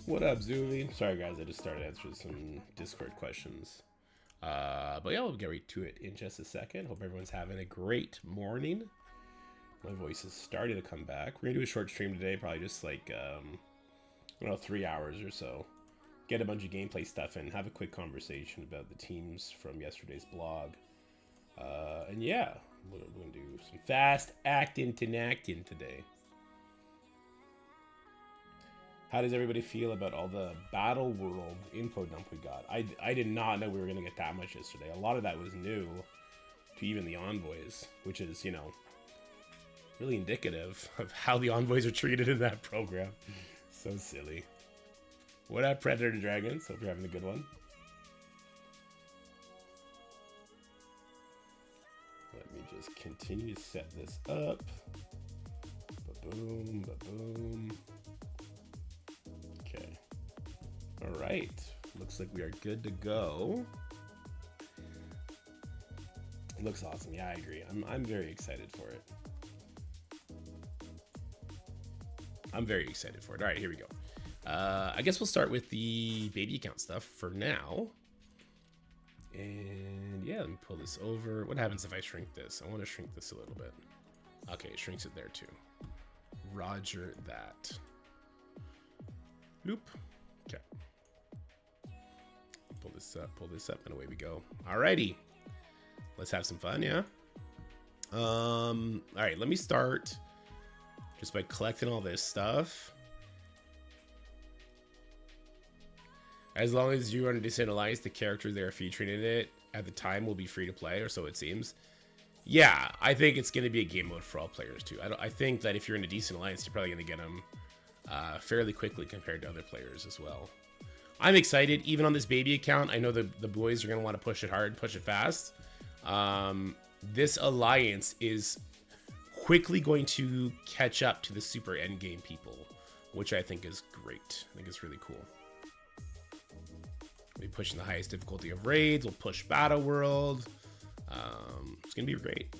What up, Zuvi? Sorry, guys, I just started answering some Discord questions. But yeah, we'll get right to it in just a second. Hope everyone's having a great morning. My voice is starting to come back. We're gonna do a short stream today, probably just like, I don't know, 3 hours or so. Get a bunch of gameplay stuff in, have a quick conversation about the teams from yesterday's blog. And yeah, we're gonna do some fast acting to acting today. How does everybody feel about all the Battle World info dump we got? I did not know we were going to get that much yesterday. A lot of that was new to even the envoys, which is, you know, really indicative of how the envoys are treated in that program. So silly. What up, Predator Dragons? Hope you're having a good one. Let me just continue to set this up. Ba-boom, ba-boom. Okay. All right. Looks like we are good to go. It looks awesome. Yeah, I agree. I'm very excited for it. I'm very excited for it. All right, here we go. I guess we'll start with the baby account stuff for now. And yeah, let me pull this over. What happens if I shrink this? I want to shrink this a little bit. Okay, it shrinks it there too. Roger that. Loop. Okay. Pull this up, and away we go. Alrighty. Let's have some fun, yeah? Alright, let me start just by collecting all this stuff. As long as you understand Alliance, the characters they are featuring in it at the time will be free to play, or so it seems. Yeah, I think it's going to be a game mode for all players too. I think that if you're in a decent Alliance, you're probably going to get them fairly quickly compared to other players as well. I'm excited, even on this baby account. I know the boys are going to want to push it hard, push it fast. This Alliance is quickly going to catch up to the super endgame people, which I think is great. I think it's really cool. We'll be pushing the highest difficulty of raids. We'll push Battle World. It's going to be great.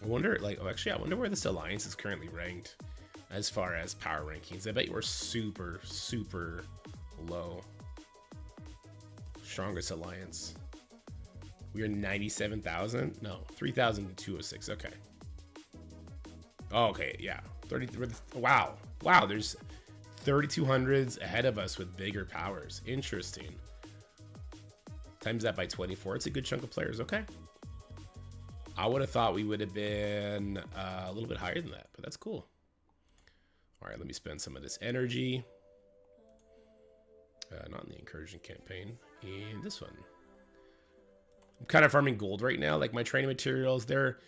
I wonder, like, oh, actually, I wonder where this Alliance is currently ranked as far as power rankings. I bet you we're super, super low. Strongest Alliance. We are 97,000? No, 3,206. Okay. Oh, okay, yeah. 30. Wow. Wow, there's 3,200s ahead of us with bigger powers. Interesting. Times that by 24. It's a good chunk of players. Okay. I would have thought we would have been a little bit higher than that, but that's cool. All right, let me spend some of this energy. Not in the incursion campaign. In this one. I'm kind of farming gold right now. Like my training materials, they're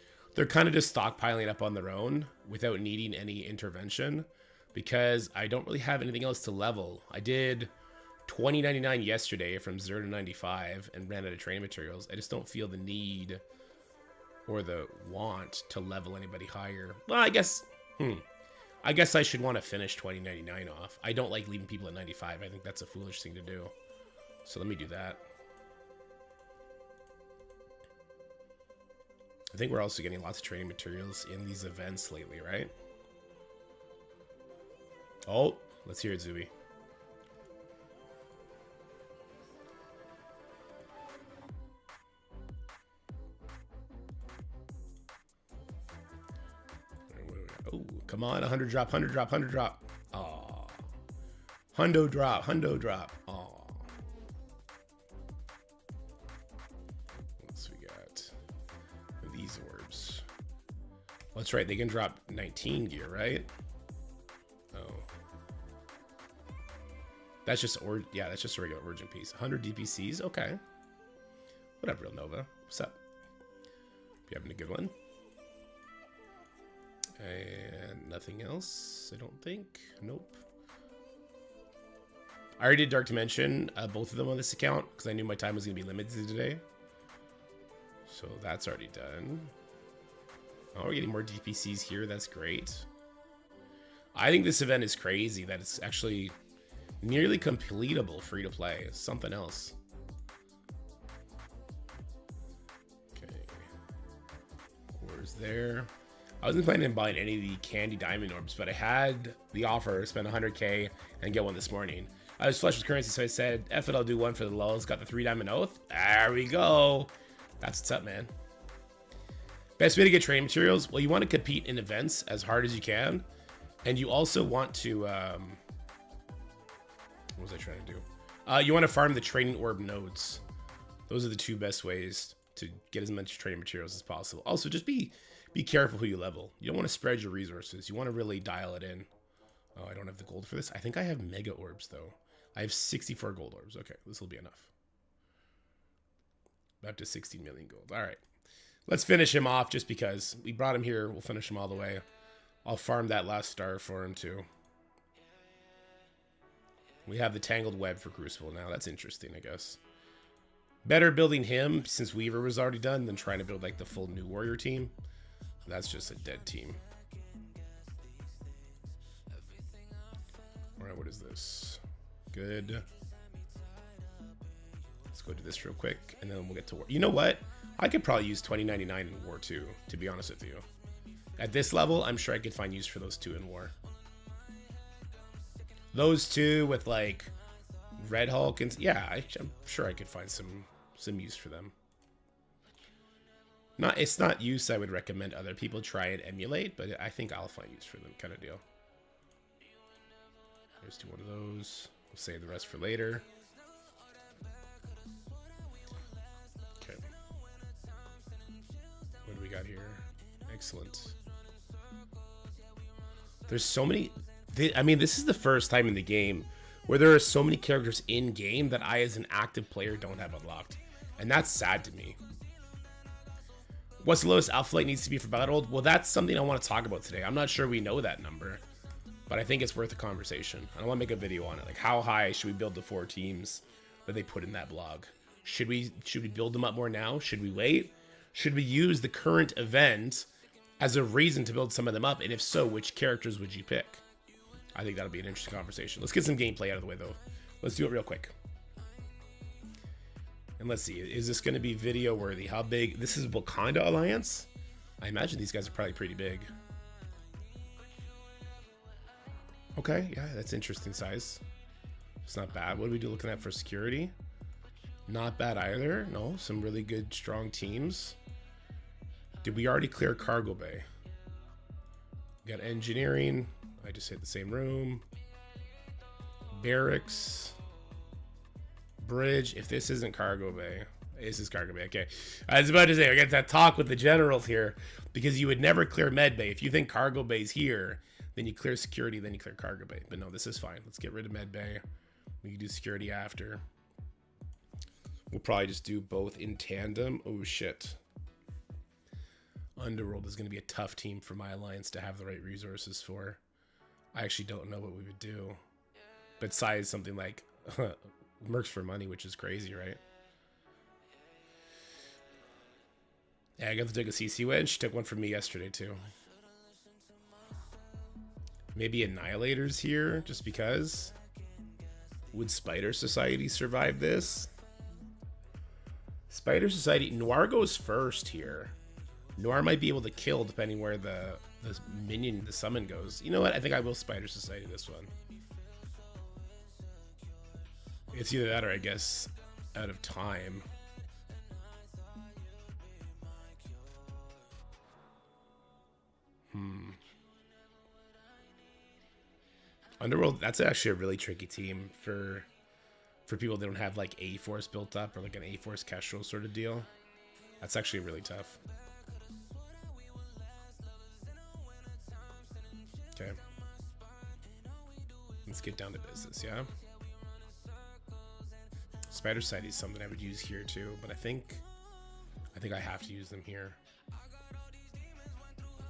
kind of just stockpiling up on their own without needing any intervention because I don't really have anything else to level. I did 20.99 yesterday from 0 to 95 and ran out of training materials. I just don't feel the need or the want to level anybody higher. Well, I guess I should want to finish 20.99 off. I don't like leaving people at 95. I think that's a foolish thing to do. So let me do that. I think we're also getting lots of training materials in these events lately, right? Oh, let's hear it, Zuby. Oh, come on, 100 drop, 100 drop, 100 drop. Aw. Hundo drop, hundo drop. Aw. What else we got? These orbs. Well, that's right, they can drop 19 gear, right? Oh. That's just, yeah, that's just a regular Origin piece. 100 DPCs, okay. What up, Real Nova? What's up? You having a good one? And nothing else, I don't think. Nope. I already did Dark Dimension, both of them on this account, because I knew my time was going to be limited today. So that's already done. Oh, we're getting more DPCs here. That's great. I think this event is crazy that it's actually nearly completable free to play. It's something else. Okay. Cores there. I wasn't planning on buying any of the candy diamond orbs, but I had the offer, spend 100k and get one this morning. I was flush with currency, so I said, F it, I'll do one for the lulz. Got the 3 diamond oath. There we go. That's what's up, man. Best way to get training materials? Well, you want to compete in events as hard as you can. And you also want to, what was I trying to do? You want to farm the training orb nodes. Those are the 2 best ways to get as much training materials as possible. Also, just be careful who you level. You don't want to spread your resources. You want to really dial it in. Oh, I don't have the gold for this. I think I have mega orbs, though. I have 64 gold orbs. Okay, this will be enough. Up to 16 million gold. All right. Let's finish him off just because we brought him here. We'll finish him all the way. I'll farm that last star for him, too. We have the Tangled Web for Crucible now. That's interesting, I guess. Better building him, since Weaver was already done, than trying to build, like, the full new warrior team. That's just a dead team. All right, what is this? Good. Let's go to this real quick, and then we'll get to war. You know what? I could probably use 2099 in War 2, to be honest with you. At this level, I'm sure I could find use for those 2 in War. Those 2 with, like, Red Hulk, and yeah, I'm sure I could find some use for them. It's not use I would recommend other people try and emulate, but I think I'll find use for them, kind of deal. Let's do one of those. We'll save the rest for later. Okay. What do we got here? Excellent. There's so many. I mean, this is the first time in the game where there are so many characters in game that I, as an active player, don't have unlocked, and that's sad to me. What's the lowest alpha light needs to be for battle? Well, that's something I want to talk about today. I'm not sure we know that number, but I think it's worth a conversation. I want to make a video on it. Like, how high should we build the 4 teams that they put in that blog? Should we build them up more now? Should we wait? Should we use the current event as a reason to build some of them up? And if so, which characters would you pick? I think that'll be an interesting conversation. Let's get some gameplay out of the way, though. Let's do it real quick. And let's see, is this going to be video worthy? How big? This is Wakanda Alliance? I imagine these guys are probably pretty big. Okay, yeah, that's interesting size. It's not bad. What are we looking at for security? Not bad either. No, some really good, strong teams. Did we already clear cargo bay? We got engineering. I just hit the same room. Barracks. Bridge. If this isn't cargo bay, this is cargo bay. Okay, I was about to say I got that talk with the generals here, because you would never clear med bay. If you think cargo bay's here, then you clear security, then you clear cargo bay. But no, this is fine. Let's get rid of med bay. We can do security after. We'll probably just do both in tandem. Oh shit. Underworld is going to be a tough team for my alliance to have the right resources for. I actually don't know what we would do. Besides something like Mercs for money, which is crazy, right? Yeah, I got to take a CC wedge. She took one from me yesterday, too. Maybe Annihilators here, just because. Would Spider Society survive this? Spider Society. Noir goes first here. Noir might be able to kill depending where the minion, the summon goes. You know what? I think I will Spider Society this one. It's either that or, I guess, out of time. Underworld, that's actually a really tricky team for people that don't have, like, A-Force built up, or like an A-Force Kestrel sort of deal. That's actually really tough. Okay. Let's get down to business, yeah? Spider Society is something I would use here too, but I think I have to use them here.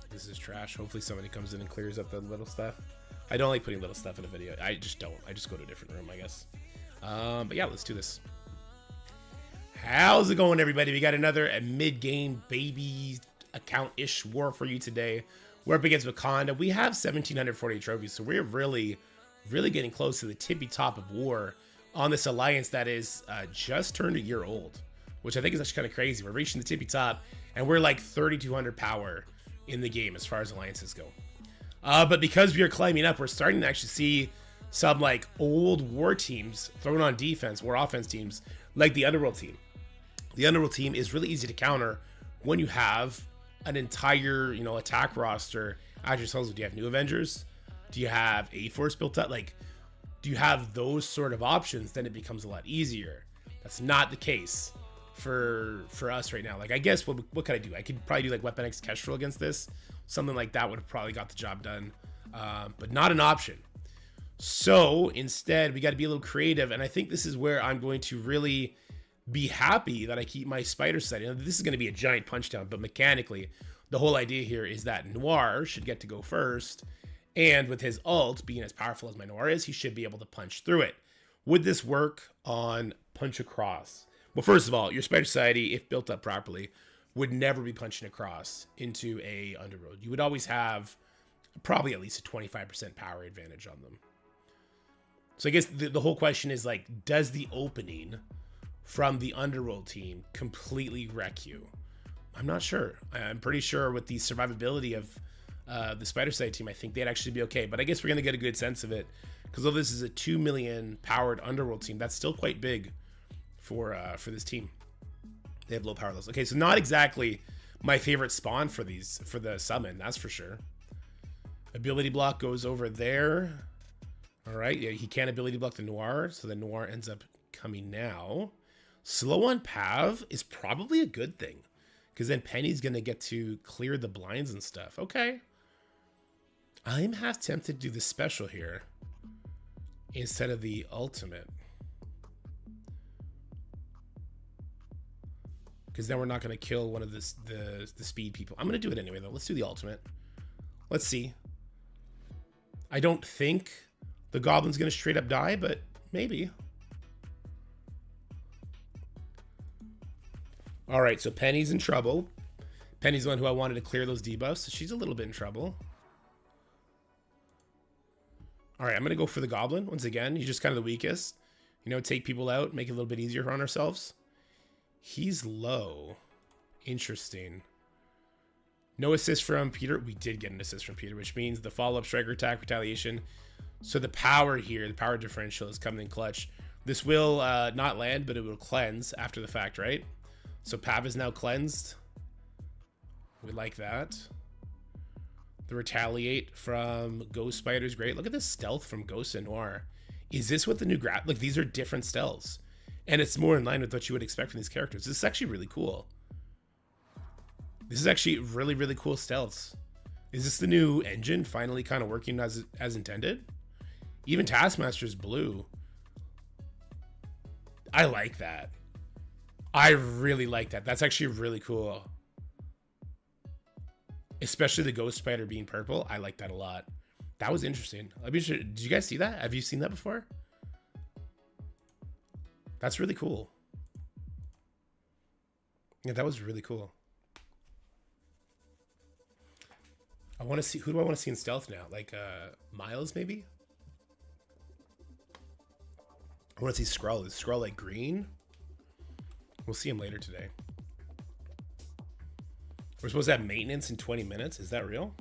This is trash. Hopefully somebody comes in and clears up the little stuff. I don't like putting little stuff in a video. I just don't. I just go to a different room, I guess. But yeah, let's do this. How's it going, everybody? We got another mid-game baby account-ish war for you today. We're up against Wakanda. We have 1,740 trophies, so we're really getting close to the tippy top of war on this alliance that is just turned a year old, which I think is actually kind of crazy. We're reaching the tippy top, and we're like 3,200 power in the game as far as alliances go. But because we are climbing up, we're starting to actually see some like old war teams thrown on defense, war offense teams, like the Underworld team. The Underworld team is really easy to counter when you have an entire, you know, attack roster at yourselves. Do you have new Avengers? Do you have A-Force built up? Like, do you have those sort of options? Then it becomes a lot easier. That's not the case for us right now. Like, I guess what could I do? I could probably do like Weapon X Kestrel against this. Something like that would have probably got the job done, but not an option. So instead, we got to be a little creative, and I think this is where I'm going to really be happy that I keep my spider set. You know, this is going to be a giant punch down, but mechanically, the whole idea here is that Noir should get to go first, and with his ult being as powerful as my Noir is, he should be able to punch through it. Would this work on Punch Across? Well, first of all, your Spider Society, if built up properly, would never be punching across into a Underworld. You would always have probably at least a 25% power advantage on them. So I guess the whole question is like, does the opening from the Underworld team completely wreck you? I'm not sure. I'm pretty sure with the survivability of the Spider Society team, I think they'd actually be okay. But I guess we're going to get a good sense of it. Because though this is a 2 million powered Underworld team, that's still quite big for this team. They have low power levels. Okay, so not exactly my favorite spawn for the summon, that's for sure. Ability block goes over there. All right, yeah, he can't ability block the Noir, so the Noir ends up coming now. Slow on Pav is probably a good thing, because then Penny's going to get to clear the blinds and stuff. Okay. I'm half tempted to do the special here instead of the ultimate. Because then we're not going to kill one of the speed people. I'm going to do it anyway, though. Let's do the ultimate. Let's see. I don't think the Goblin's going to straight up die, but maybe. All right, so Penny's in trouble. Penny's the one who I wanted to clear those debuffs, so she's a little bit in trouble. All right, I'm going to go for the Goblin. Once again, he's just kind of the weakest. You know, take people out, make it a little bit easier on ourselves. He's low. Interesting. No assist from Peter. We did get an assist from Peter, which means the follow-up striker attack retaliation. So the power here, the power differential is coming in clutch. This will not land, but it will cleanse after the fact, right? So Pav is now cleansed. We like that. The retaliate from Ghost Spider is great. Look at this stealth from Ghost and Noir. Is this what the new grab? Like, these are different stealths. And it's more in line with what you would expect from these characters. This is actually really cool. This is actually really, really cool stealths. Is this the new engine finally kind of working as intended? Even Taskmaster's blue. I like that. I really like that. That's actually really cool. Especially the Ghost Spider being purple. I like that a lot. That was interesting. Did you guys see that? Have you seen that before? That's really cool. Yeah, that was really cool. I want to see, who do I want to see in stealth now? Like Miles, maybe? I want to see Skrull. Is Skrull like green? We'll see him later today. We're supposed to have maintenance in 20 minutes. Is that real?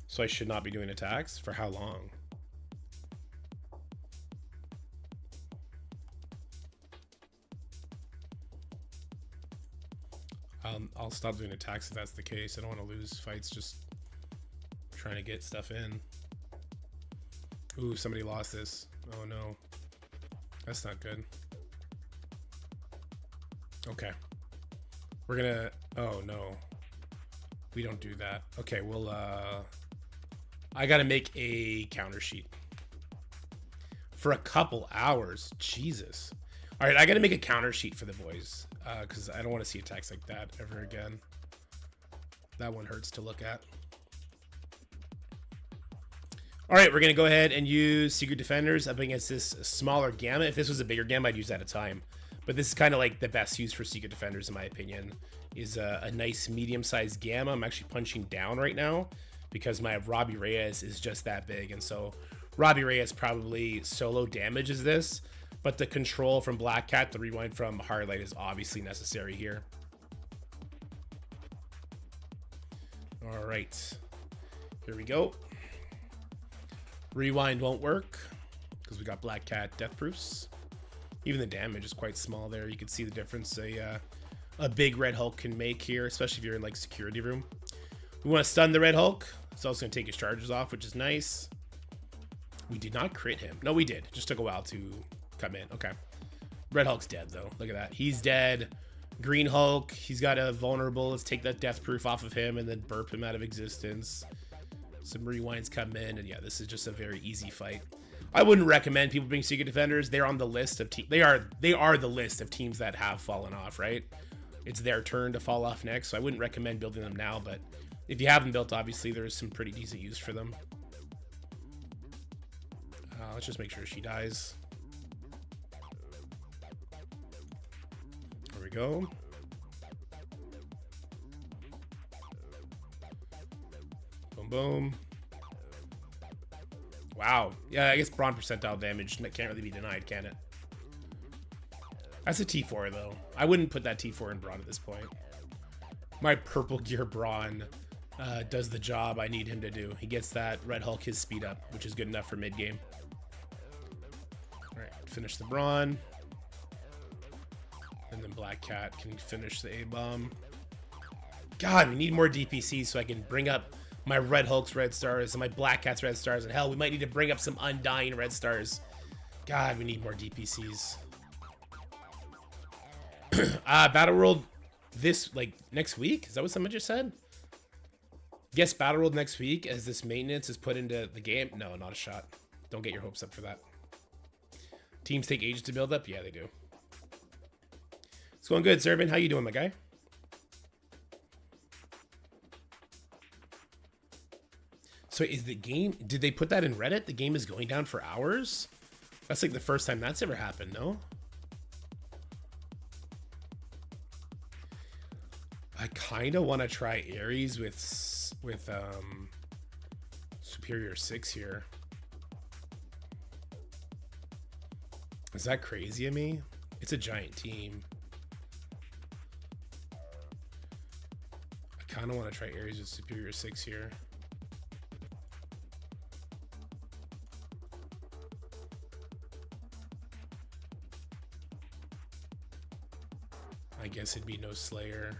So I should not be doing attacks? For how long? I'll stop doing attacks if that's the case. I don't want to lose fights just trying to get stuff in. Ooh, somebody lost this. Oh no. That's not good. Okay. We're gonna... Oh no. We don't do that. Okay, well, I gotta make a counter sheet. For a couple hours. Jesus. Alright, I gotta make a counter sheet for the boys. Because I don't want to see attacks like that ever again. That one hurts to look at. Alright, we're gonna go ahead and use Secret Defenders up against this smaller Gamma. If this was a bigger Gamma, I'd use that at a time. But this is kind of like the best use for Secret Defenders, in my opinion, is a nice medium-sized Gamma. I'm actually punching down right now because my Robbie Reyes is just that big. And so Robbie Reyes probably solo damages this, but the control from Black Cat, the rewind from Hardlight is obviously necessary here. All All right. Here we go. Rewind won't work because we got Black Cat death proofs. Even the damage is quite small there. You can see the difference a big Red Hulk can make here, especially if you're in like security room. We want to stun the Red Hulk. It's also going to take his charges off, which is nice. We did not crit him. No, we did. Just took a while to come in. Okay. Red Hulk's dead, though. Look at that. He's dead. Green Hulk, he's got a vulnerable. Let's take that death proof off of him and then burp him out of existence. Some rewinds come in, and yeah, this is just a very easy fight. I wouldn't recommend people being Secret Defenders. They're on the list of they are the list of teams that have fallen off, right? It's their turn to fall off next, so I wouldn't recommend building them now, but if you have them built, obviously there's some pretty decent use for them. Let's just make sure she dies. There we go. Boom, boom. Wow. Yeah, I guess Brawn percentile damage can't really be denied, can it? That's a T4, though. I wouldn't put that T4 in Brawn at this point. My purple gear Brawn does the job I need him to do. He gets that Red Hulk his speed up, which is good enough for mid-game. Alright, finish the Brawn. And then Black Cat can finish the A-Bomb. God, we need more DPCs so I can bring up my Red Hulk's red stars and my Black Cat's red stars. And hell, we might need to bring up some Undying red stars. God, we need more DPCs. Battle World next week? Is that what someone just said? Guess Battle World next week as this maintenance is put into the game? No, not a shot. Don't get your hopes up for that. Teams take ages to build up? Yeah, they do. It's going good, Servant. How you doing, my guy? So is the game... Did they put that in Reddit? The game is going down for hours? That's like the first time that's ever happened, no? I kind of want to try Ares with Superior 6 here. Is that crazy of me? It's a giant team. I kind of want to try Ares with Superior 6 here. I guess it'd be no Slayer.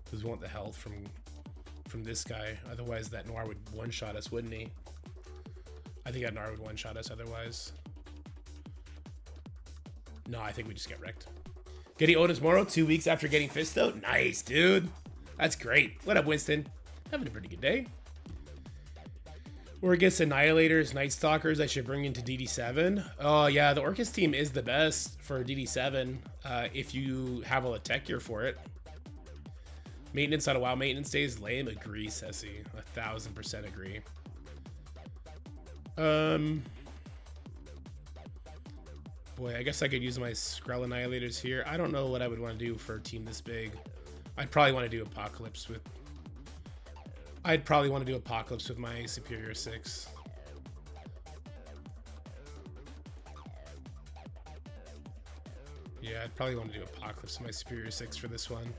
Because we want the health from this guy. Otherwise, that Noir would one-shot us, wouldn't he? I think that Noir would one-shot us otherwise. No, I think we just get wrecked. Getting Otis Moro 2 weeks after getting Fisto? Nice, dude. That's great. What up, Winston? Having a pretty good day. We're against Annihilators, Night Stalkers. I should bring into DD7. Oh, yeah, the Orcus team is the best for DD7 if you have all the tech gear for it. Maintenance on a WoW maintenance day is lame. Agree, Ceci. 1000% agree. Boy, I guess I could use my Skrull Annihilators here. I don't know what I would want to do for a team this big. I'd probably want to do Apocalypse with... I'd probably want to do Apocalypse with my Superior 6. Yeah, I'd probably want to do Apocalypse with my Superior 6 for this one.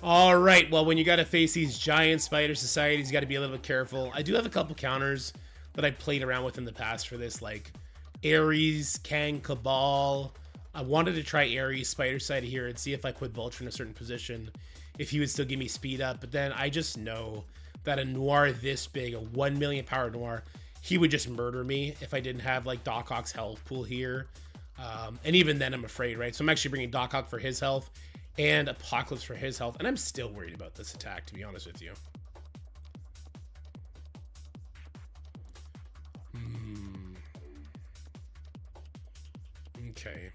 All right, well, when you got to face these giant spider societies, you got to be a little bit careful. I do have a couple counters that I played around with in the past for this, like Ares, Kang, Cabal. I wanted to try Ares, Spider Society here and see if I put Vulture in a certain position, if he would still give me speed up. But then I just know that a Noir this big, a 1 million power Noir, he would just murder me if I didn't have like Doc Ock's health pool here. And even then, I'm afraid, right? So I'm actually bringing Doc Ock for his health and Apocalypse for his health. And I'm still worried about this attack, to be honest with you. Okay.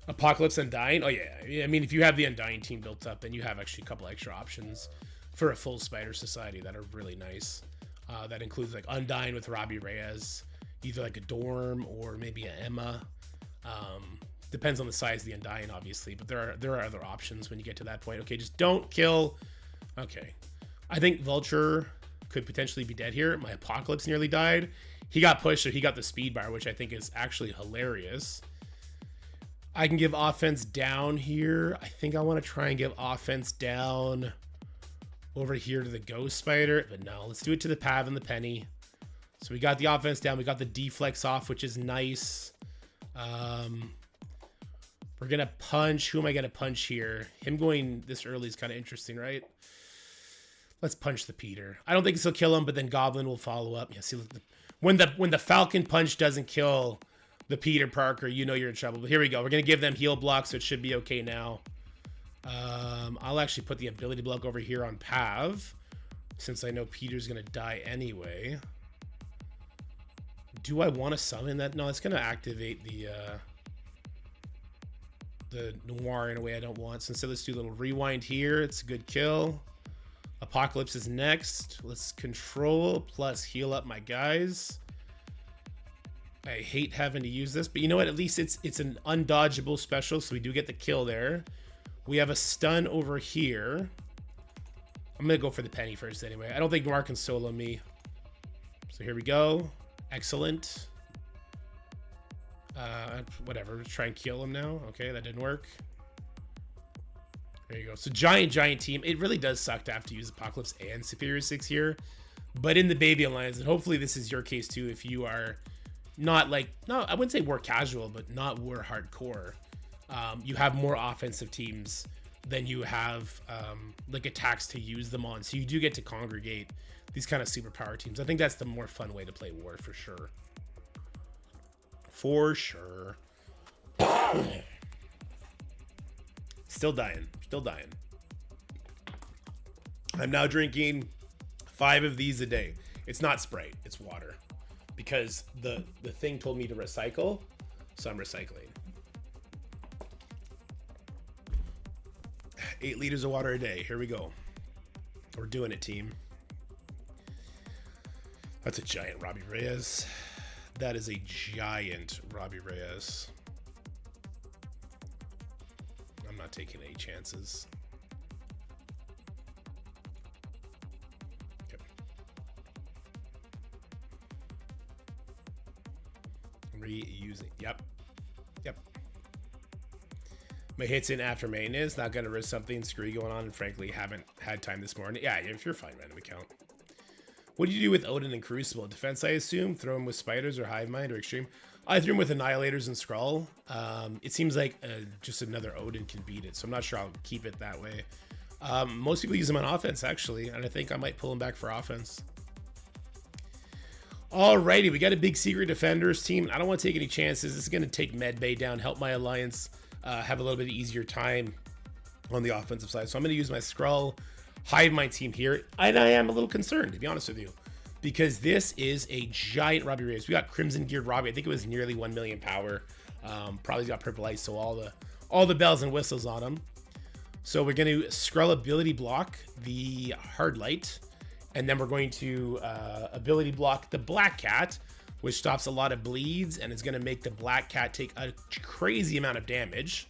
Apocalypse Undying? Oh, yeah. I mean, if you have the Undying team built up, then you have actually a couple extra options for a full Spider Society that are really nice. That includes like Undying with Robbie Reyes, either like a Dorm or maybe an Emma. Depends on the size of the Undying, obviously, but there are other options when you get to that point. Okay, just don't kill. Okay. I think Vulture could potentially be dead here. My Apocalypse nearly died. He got pushed, so he got the speed bar, which I think is actually hilarious. I can give offense down here. I think I want to try and give offense down over here to the Ghost Spider. But no, let's do it to the Pav and the Penny. So we got the offense down. We got the deflex off, which is nice. We're going to punch. Who am I going to punch here? Him going this early is kind of interesting, right? Let's punch the Peter. I don't think this will kill him, but then Goblin will follow up. Yeah, see, look, when the Falcon punch doesn't kill the Peter Parker, you know you're in trouble. But here we go. We're going to give them heal block, so it should be okay now. I'll actually put the ability block over here on Pav, since I know Peter's going to die anyway. Do I want to summon that? No, it's going to activate the Noir in a way I don't want. So instead, let's do a little rewind here. It's a good kill. Apocalypse is next. Let's control plus heal up my guys. I hate having to use this, but you know what? At least it's an undodgeable special, so we do get the kill there. We have a stun over here. I'm going to go for the Penny first anyway. I don't think Noir can solo me. So here we go. Excellent. Whatever. Let's try and kill him now. Okay, that didn't work. There you go. So giant team. It really does suck to have to use Apocalypse and Superior 6 here. But in the Baby Alliance, and hopefully this is your case too, if you are not like, no, I wouldn't say war casual, but not war hardcore. You have more offensive teams than you have like attacks to use them on. So you do get to congregate these kind of superpower teams. I think that's the more fun way to play war for sure. For sure. Still dying. I'm now drinking 5 of these a day. It's not Sprite, it's water. Because the thing told me to recycle, so I'm recycling. 8 liters of water a day. Here we go. We're doing it, team. That's a giant Robbie Reyes. That is a giant Robbie Reyes. I'm not taking any chances. Okay. Reusing. Yep. My hits in after maintenance. Not going to risk something screwy going on, and frankly, haven't had time this morning. Yeah, if you're fine, random account. What do you do with Odin and Crucible? Defense, I assume? Throw him with Spiders or Hive Mind or Extreme? I threw him with Annihilators and Skrull. It seems like just another Odin can beat it, so I'm not sure I'll keep it that way. Most people use him on offense, actually, and I think I might pull him back for offense. Alrighty, we got a big Secret Defenders team. I don't want to take any chances. This is going to take Medbay down, help my Alliance have a little bit easier time on the offensive side. So I'm going to use my Skrull, Hive Mind team here. And I am a little concerned, to be honest with you, because this is a giant Robbie Reyes. We got Crimson Geared Robbie. I think it was nearly 1 million power. Probably got Purple Ice, so all the bells and whistles on him. So we're going to Skrull ability block the Hard Light, and then we're going to ability block the Black Cat, which stops a lot of bleeds, and it's going to make the Black Cat take a crazy amount of damage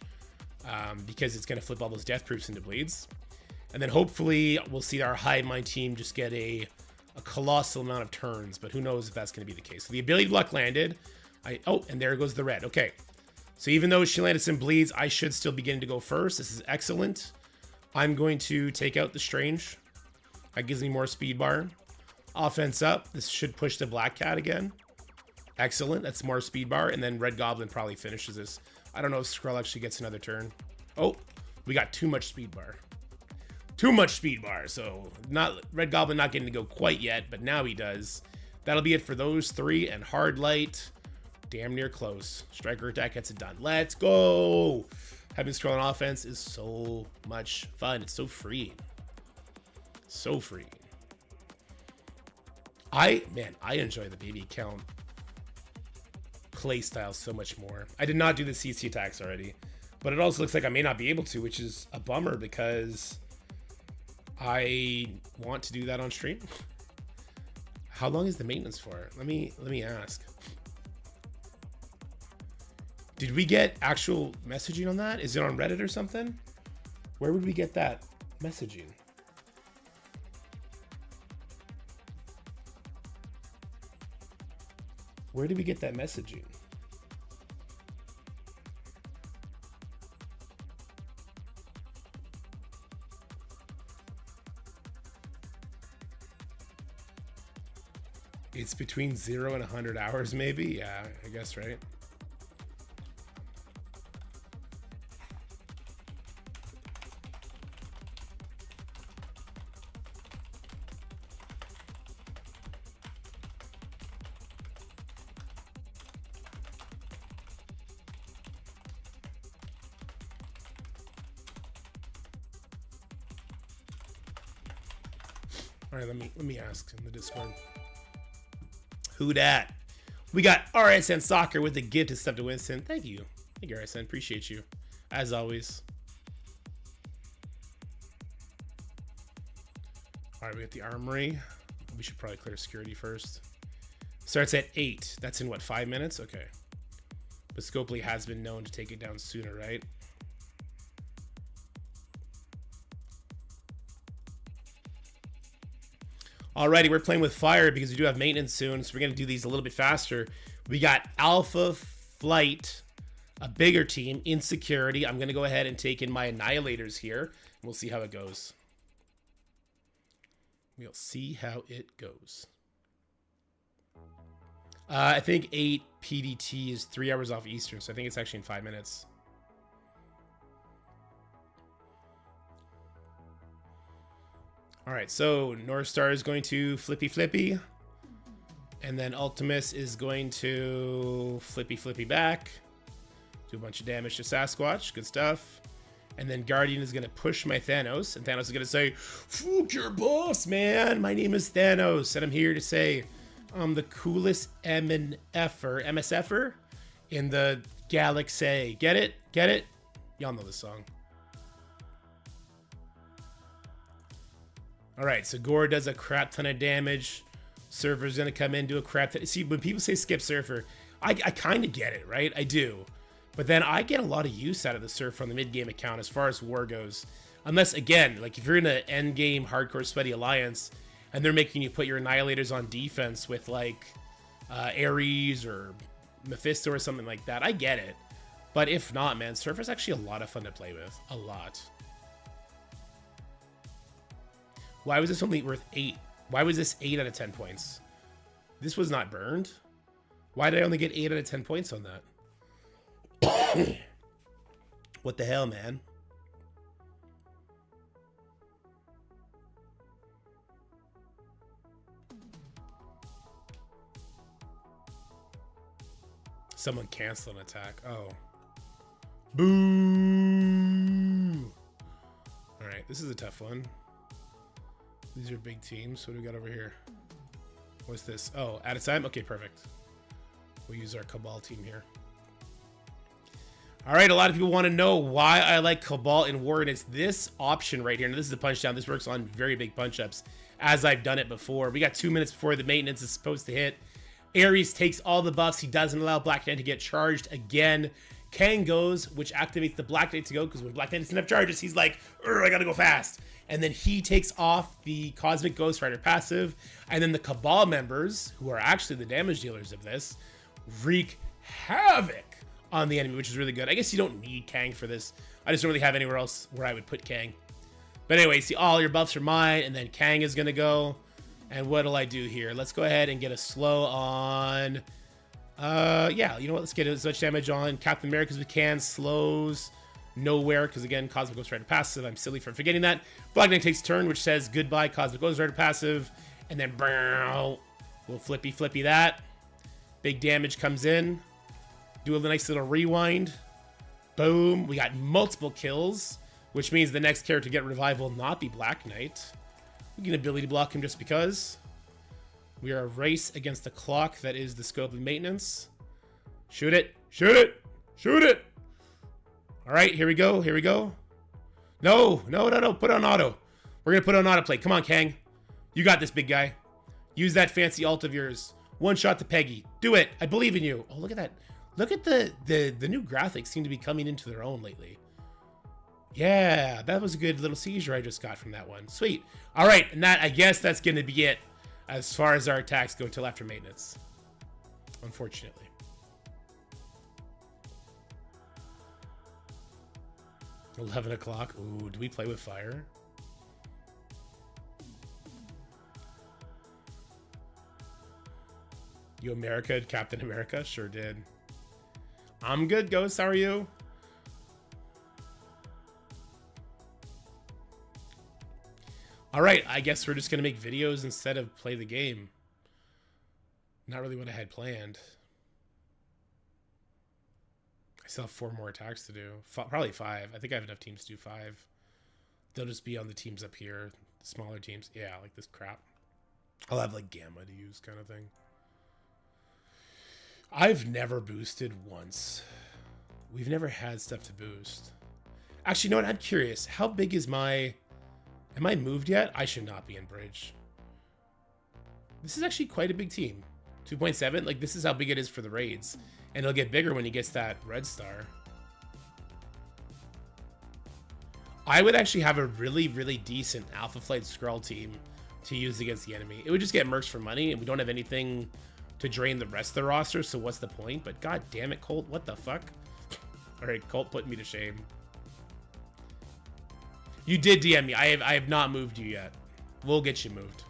because it's going to flip all those death proofs into bleeds. And then hopefully we'll see our Hive Mind team just get a colossal amount of turns, but who knows if that's going to be the case. So the ability block landed. Oh, and there goes the red. Okay. So even though she landed some bleeds, I should still be getting to go first. This is excellent. I'm going to take out the Strange. That gives me more speed bar. Offense up. This should push the Black Cat again. Excellent. That's more speed bar. And then Red Goblin probably finishes this. I don't know if Skrull actually gets another turn. Oh, we got too much speed bar. Too much speed bar. So not Red Goblin not getting to go quite yet, but now he does. That'll be it for those 3. And Hard Light, damn near close. Striker attack gets it done. Let's go. Having Skrull on offense is so much fun. It's so freeing. So freeing. I enjoy the baby count playstyle so much more. I did not do the CC attacks already, but it also looks like I may not be able to, which is a bummer because I want to do that on stream. How long is the maintenance for? Let me ask. Did we get actual messaging on that? Is it on Reddit or something? Where would we get that messaging? Where did we get that messaging? It's between 0 and 100 hours, maybe? Yeah, I guess, right? All right, let me ask in the Discord. Who dat? We got RSN Soccer with the gift to Step to Winston. Thank you, RSN. Appreciate you, as always. All right, we got the armory. We should probably clear security first. Starts at 8. That's in what, 5 minutes? Okay. But Scopely has been known to take it down sooner, right? Alrighty, we're playing with fire because we do have maintenance soon, so we're going to do these a little bit faster. We got Alpha Flight, a bigger team, in security. I'm going to go ahead and take in my Annihilators here, and we'll see how it goes. We'll see how it goes. I think 8 PDT is 3 hours off Eastern, so I think it's actually in 5 minutes. All right, so North Star is going to flippy, and then Ultimus is going to flippy back, do a bunch of damage to Sasquatch, good stuff. And then Guardian is going to push my Thanos, and Thanos is going to say, "Fuck your boss, man. My name is Thanos, and I'm here to say I'm the coolest MSFer in the galaxy." Get it? Get it? Y'all know this song. All right, so Gore does a crap ton of damage. Surfer's going to come in, do a crap ton. See, when people say skip Surfer, I kind of get it, right? I do. But then I get a lot of use out of the Surfer on the mid-game account as far as war goes. Unless, again, like if you're in an end-game hardcore sweaty alliance and they're making you put your Annihilators on defense with like Ares or Mephisto or something like that, I get it. But if not, man, Surfer's actually a lot of fun to play with. A lot. Why was this only worth 8? Why was this 8 out of 10 points? This was not burned. Why did I only get 8 out of 10 points on that? What the hell, man? Someone cancel an attack. Oh. Boo! Alright, this is a tough one. These are big teams. What do we got over here? What's this? Oh, at a time? Okay, perfect. We'll use our Cabal team here. All right, a lot of people want to know why I like Cabal in War, and it's this option right here. Now, this is a punch down. This works on very big punch ups, as I've done it before. We got 2 minutes before the maintenance is supposed to hit. Ares takes all the buffs. He doesn't allow Black Knight to get charged again. Kang goes, which activates the Black Knight to go, because when Black Knight doesn't have charges, he's like, I gotta go fast. And then he takes off the Cosmic Ghost Rider passive, and then the Cabal members, who are actually the damage dealers of this, wreak havoc on the enemy, which is really good. I guess you don't need Kang for this. I just don't really have anywhere else where I would put Kang. But anyway, see, all your buffs are mine, and then Kang is gonna go. And what'll I do here? Let's go ahead and get a slow on... yeah, you know what? Let's get as much damage on Captain America as we can. Slows nowhere, because again, Cosmic Ghost Rider passive. I'm silly for forgetting that. Black Knight takes turn, which says goodbye, Cosmic Ghost Rider passive. And then we'll flippy that. Big damage comes in. Do a nice little rewind. Boom. We got multiple kills, which means the next character to get revived will not be Black Knight. We can ability block him just because. We are a race against the clock that is the scope of maintenance. Shoot it. Shoot it. Shoot it. All right, here we go. Here we go. No. Put on auto. We're going to put on autoplay. Come on, Kang. You got this, big guy. Use that fancy ult of yours. One shot to Peggy. Do it. I believe in you. Oh, look at that. Look at the new graphics seem to be coming into their own lately. Yeah, that was a good little seizure I just got from that one. Sweet. All right, and I guess that's going to be it as far as our attacks go until after maintenance. Unfortunately. $11 o'clock. Ooh, do we play with fire? You America, Captain America? Sure did. I'm good, Ghost. How are you? All right, I guess we're just going to make videos instead of play the game. Not really what I had planned. I still have 4 more attacks to do. Probably 5. I think I have enough teams to do 5. They'll just be on the teams up here. The smaller teams. Yeah, like this crap. I'll have like Gamma to use kind of thing. I've never boosted once. We've never had stuff to boost. Actually, you know what? I'm curious. How big is my... Am I moved yet? I should not be in Bridge. This is actually quite a big team. 2.7? Like, this is how big it is for the raids. And it'll get bigger when he gets that red star. I would actually have a really, really decent Alpha Flight Skrull team to use against the enemy. It would just get mercs for money, and we don't have anything to drain the rest of the roster, so what's the point? But god damn it, Colt, what the fuck? Alright, Colt putting me to shame. You did DM me. I have not moved you yet. We'll get you moved.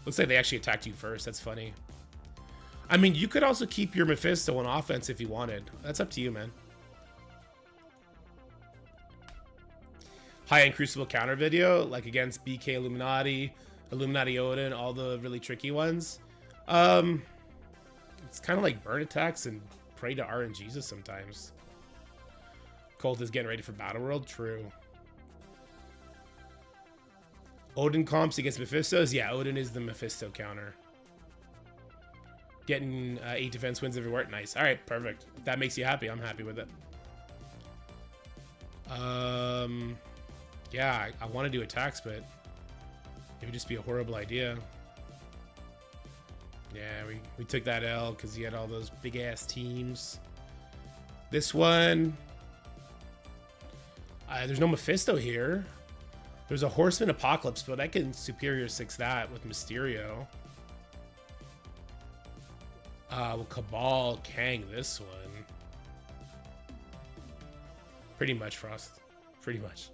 Looks like they actually attacked you first. That's funny. I mean, you could also keep your Mephisto on offense if you wanted. That's up to you, man. High-end Crucible counter video, like against BK Illuminati, Illuminati Odin, all the really tricky ones. It's kind of like burn attacks and pray to RNGs sometimes. Colt is getting ready for Battle World. True. Odin comps against Mephistos? Yeah, Odin is the Mephisto counter. Getting 8 defense wins everywhere. Nice. All right, perfect. If that makes you happy, I'm happy with it. Yeah, I want to do attacks, but it would just be a horrible idea. Yeah, we took that L because he had all those big-ass teams. This one... there's no Mephisto here. There's a Horseman Apocalypse, but I can Superior 6 that with Mysterio. Well, Cabal Kang this one. Pretty much, Frost. Pretty much.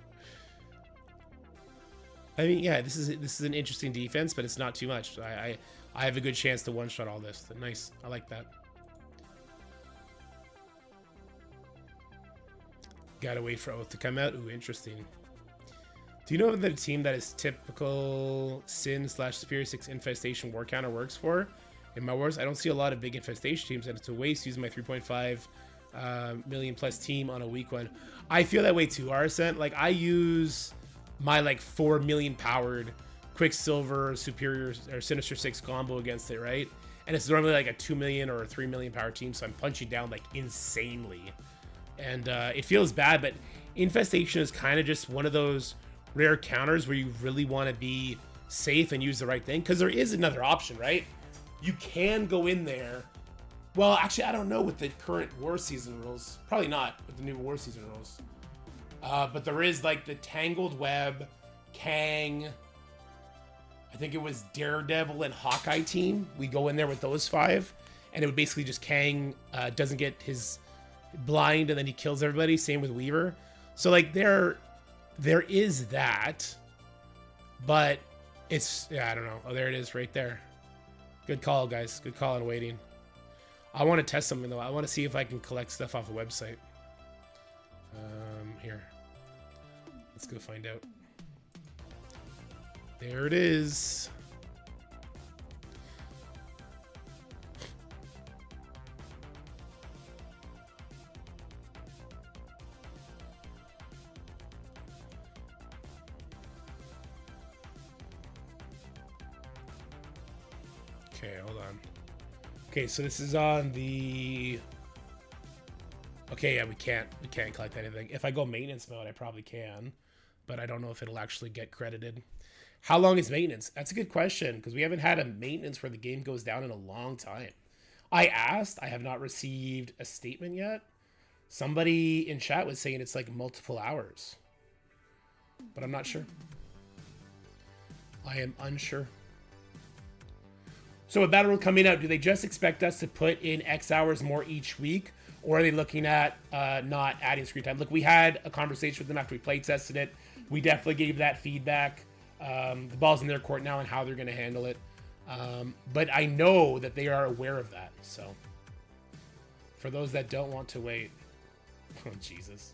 I mean, yeah, this is an interesting defense, but it's not too much. I have a good chance to one-shot all this. Nice. I like that. Gotta wait for Oath to come out. Ooh, interesting. Do you know that a team that is typical Sin / Superior 6 Infestation War Counter works for? In my wars, I don't see a lot of big Infestation teams, and it's a waste using my 3.5 million plus team on a weak one. I feel that way too, Arsent. Like, I use my, like, 4 million powered Quicksilver Superior or Sinister 6 combo against it, right? And it's normally like a 2 million or a 3 million power team, so I'm punching down, like, insanely. And it feels bad, but Infestation is kind of just one of those rare counters where you really want to be safe and use the right thing, because there is another option, right? You can go in there. Well, actually, I don't know with the current War Season rules. Probably not with the new War Season rules. But there is like the Tangled Web, Kang, I think it was Daredevil and Hawkeye team. We go in there with those 5, and it would basically just Kang doesn't get his blind and then he kills everybody. Same with Weaver. So like there is that, but it's, yeah, I don't know. Oh, there it is right there. Good call, guys. Good call on waiting. I want to test something though. I want to see if I can collect stuff off the website. Here. Let's go find out. There it is. Okay, hold on. Okay, so this is on the... Okay, yeah, we can't collect anything. If I go maintenance mode, I probably can, but I don't know if it'll actually get credited. How long is maintenance? That's a good question, because we haven't had a maintenance where the game goes down in a long time. I asked. I have not received a statement yet. Somebody in chat was saying it's like multiple hours, but I'm not sure. I am unsure. So with Battle World coming out, do they just expect us to put in X hours more each week? Or are they looking at not adding screen time? Look, we had a conversation with them after we play tested it. We definitely gave that feedback. The ball's in their court now and how they're going to handle it. But I know that they are aware of that. So for those that don't want to wait, oh Jesus,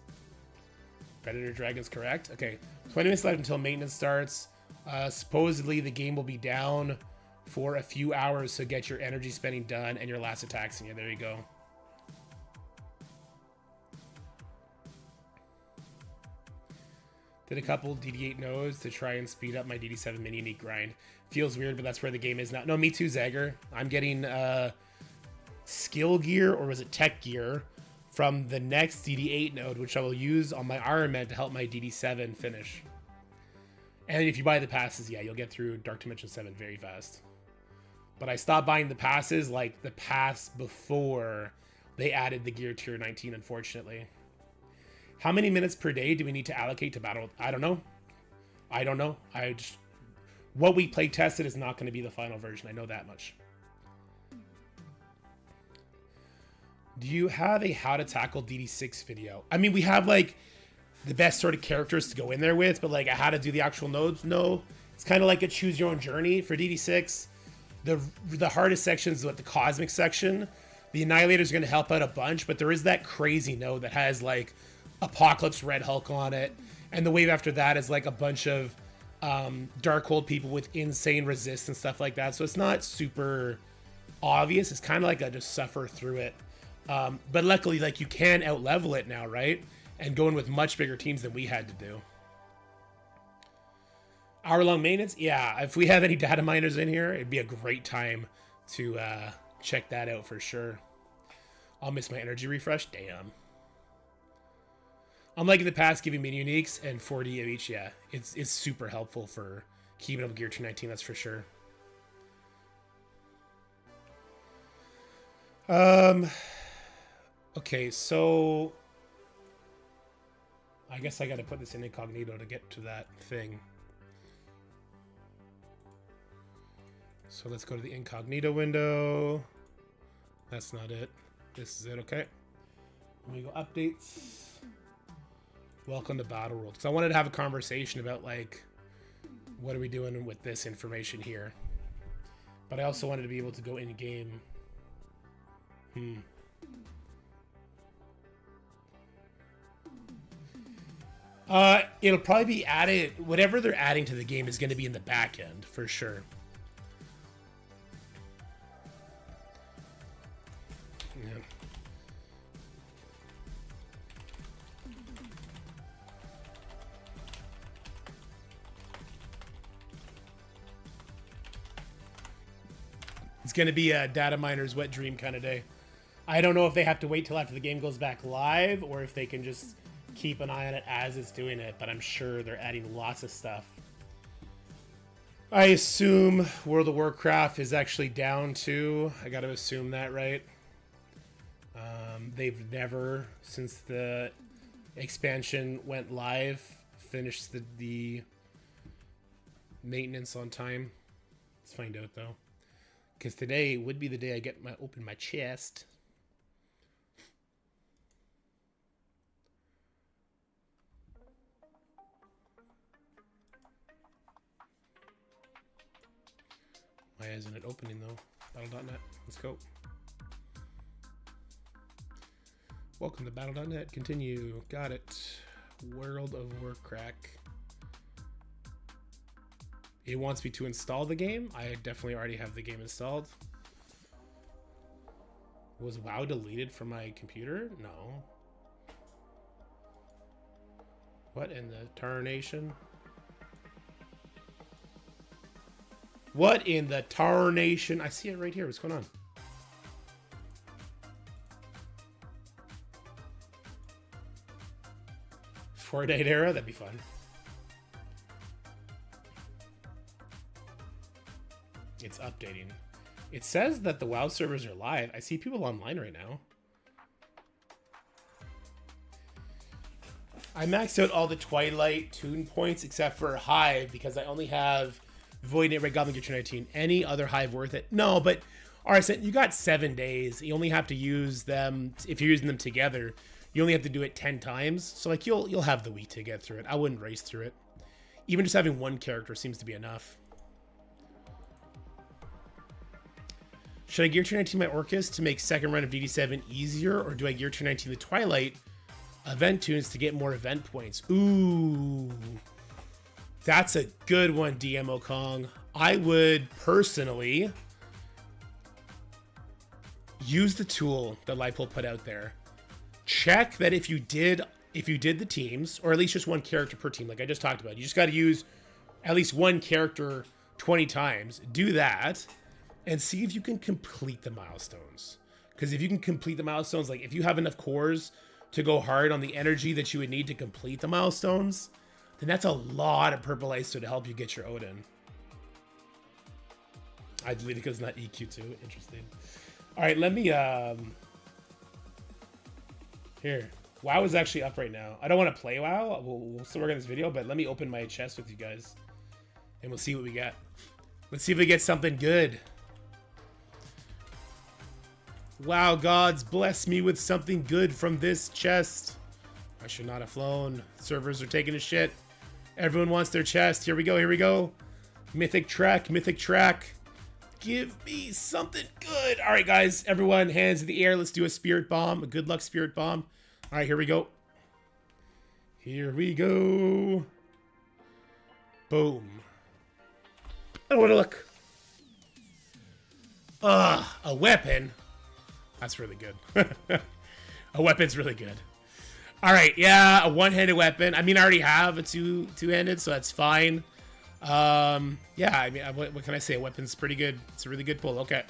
Predator Dragon's correct. Okay, 20 minutes left until maintenance starts. Supposedly the game will be down for a few hours, so get your energy spending done and your last attacks in you. There you go. Did a couple DD8 nodes to try and speed up my DD7 mini unique grind. Feels weird, but that's where the game is now. No, me too, Zagger. I'm getting skill gear, or was it tech gear, from the next DD8 node, which I will use on my Iron Man to help my DD7 finish. And if you buy the passes, yeah, you'll get through Dark Dimension 7 very fast. But I stopped buying the passes like the pass before they added the gear tier 19, unfortunately. How many minutes per day do we need to allocate to battle? I don't know. What we play tested is not going to be the final version. I know that much. Do you have a how to tackle DD6 video? I mean, we have like the best sort of characters to go in there with, but like how to do the actual nodes? No. It's kind of like a choose your own journey for DD6. The hardest section is what the cosmic section. The Annihilator is going to help out a bunch, but there is that crazy node that has like Apocalypse Red Hulk on it, and the wave after that is like a bunch of Darkhold people with insane resist and stuff like that. So it's not super obvious. It's kind of like a just suffer through it. But luckily, like, you can out level it now, right? And go in with much bigger teams than we had to do. Hour-long maintenance? Yeah, if we have any data miners in here, it'd be a great time to check that out for sure. I'll miss my energy refresh. Damn. I'm like in the past giving mini uniques and 40 of each. Yeah, it's super helpful for keeping up Gear 219, that's for sure. Okay, so I guess I got to put this in incognito to get to that thing. So let's go to the incognito window. That's not it. This is it, okay. Let me go updates. Welcome to Battle World. Because I wanted to have a conversation about, like, what are we doing with this information here. But I also wanted to be able to go in-game. It'll probably be added, whatever they're adding to the game is going to be in the back end, for sure. Yeah. It's going to be a data miner's wet dream kind of day. I don't know if they have to wait till after the game goes back live or if they can just keep an eye on it as it's doing it, but I'm sure they're adding lots of stuff. I assume World of Warcraft is actually down too. I got to assume that, right? They've never, since the expansion went live, finished the maintenance on time. Let's find out though. Because today would be the day I open my chest. Why isn't it opening though? Battle.net. Let's go. Welcome to Battle.net. Continue. Got it. World of Warcraft. It wants me to install the game. I definitely already have the game installed. Was WoW deleted from my computer? No. What in the tarnation? What in the tarnation? I see it right here. What's going on? Fortnite era? That'd be fun. It's updating. It says that the WoW servers are live. I see people online right now. I maxed out all the Twilight tune points except for Hive because I only have Void Knight, Red Goblin, Gear 219. Any other Hive worth it? No, but alright, so you got 7 days. You only have to use them, if you're using them together, you only have to do it 10 times. So like you'll have the week to get through it. I wouldn't race through it. Even just having one character seems to be enough. Should I gear tier 19 my Orcus to make second run of DD7 easier, or do I gear tier 19 the Twilight event tunes to get more event points? Ooh, that's a good one, DMO Kong. I would personally use the tool that Lipo put out there. Check that if you did the teams, or at least just one character per team, like I just talked about, you just got to use at least one character 20 times. Do that and see if you can complete the milestones. Because if you can complete the milestones, like if you have enough cores to go hard on the energy that you would need to complete the milestones, then that's a lot of purple ISO to help you get your Odin. I believe it goes not EQ too. Interesting. All right, let me here. WoW is actually up right now. I don't want to play WoW. We'll still work on this video, but let me open my chest with you guys, and we'll see what we got. Let's see if we get something good. Wow, gods, bless me with something good from this chest. I should not have flown. Servers are taking a shit. Everyone wants their chest. Here we go, here we go. Mythic track, mythic track. Give me something good. All right, guys, everyone, hands in the air. Let's do a spirit bomb, a good luck spirit bomb. All right, here we go. Here we go. Boom. Oh, what a look. A weapon. That's really good. A weapon's really good. All right, yeah, a one-handed weapon. I mean, I already have a two-handed, so that's fine. Yeah, I mean, what can I say? A weapon's pretty good. It's a really good pull. Okay,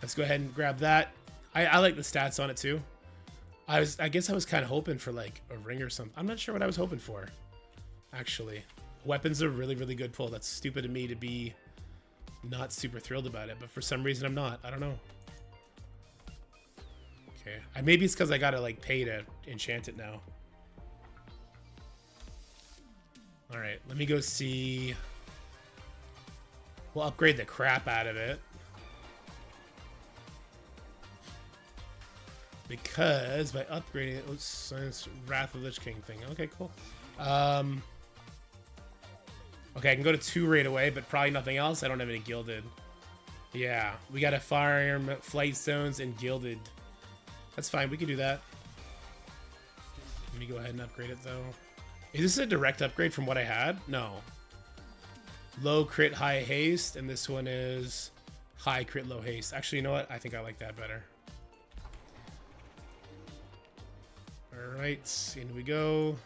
let's go ahead and grab that. I like the stats on it too. I guess I was kind of hoping for like a ring or something. I'm not sure what I was hoping for, actually. Weapons are really, really good pull. That's stupid of me to be not super thrilled about it, but for some reason I'm not. I don't know. Okay, maybe it's because I gotta like pay to enchant it now. All right, let me go see. We'll upgrade the crap out of it. Because by upgrading it, it's Wrath of the Lich King thing. Okay, cool. Okay, I can go to 2 right away, but probably nothing else. I don't have any gilded. Yeah, we got a firearm, flight zones, and gilded. That's fine, we can do that. Let me go ahead and upgrade it though. Is this a direct upgrade from what I had? No. Low crit, high haste, and this one is high crit, low haste. Actually, you know what? I think I like that better. Alright, in we go.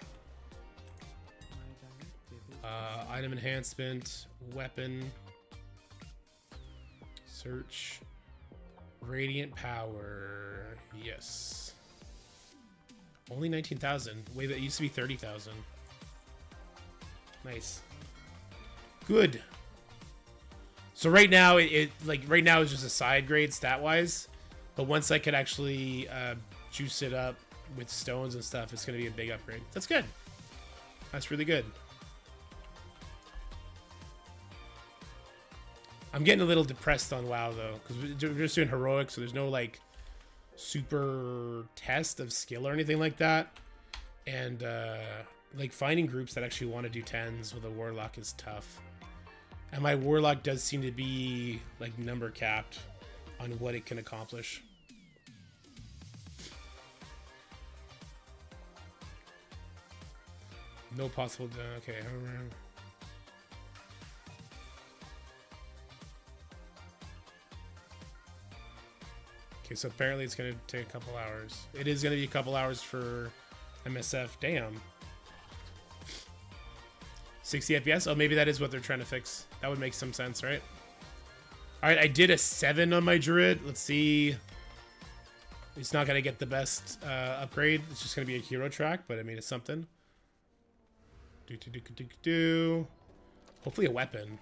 Item enhancement, weapon, search, radiant power, yes. Only 19,000. Wait, that used to be 30,000. Nice. Good. So right now, right now is just a side grade stat wise, but once I could actually juice it up with stones and stuff, it's gonna be a big upgrade. That's good. That's really good. I'm getting a little depressed on WoW though, because we're just doing heroic, so there's no like super test of skill or anything like that, and like finding groups that actually want to do 10s with a warlock is tough, and my warlock does seem to be like number capped on what it can accomplish. No possible. Okay. Okay, so apparently it's going to take a couple hours. It is going to be a couple hours for MSF. Damn. 60 FPS? Oh, maybe that is what they're trying to fix. That would make some sense, right? Alright, I did a 7 on my Druid. Let's see. It's not going to get the best upgrade. It's just going to be a hero track, but I mean, it's something. Hopefully a weapon.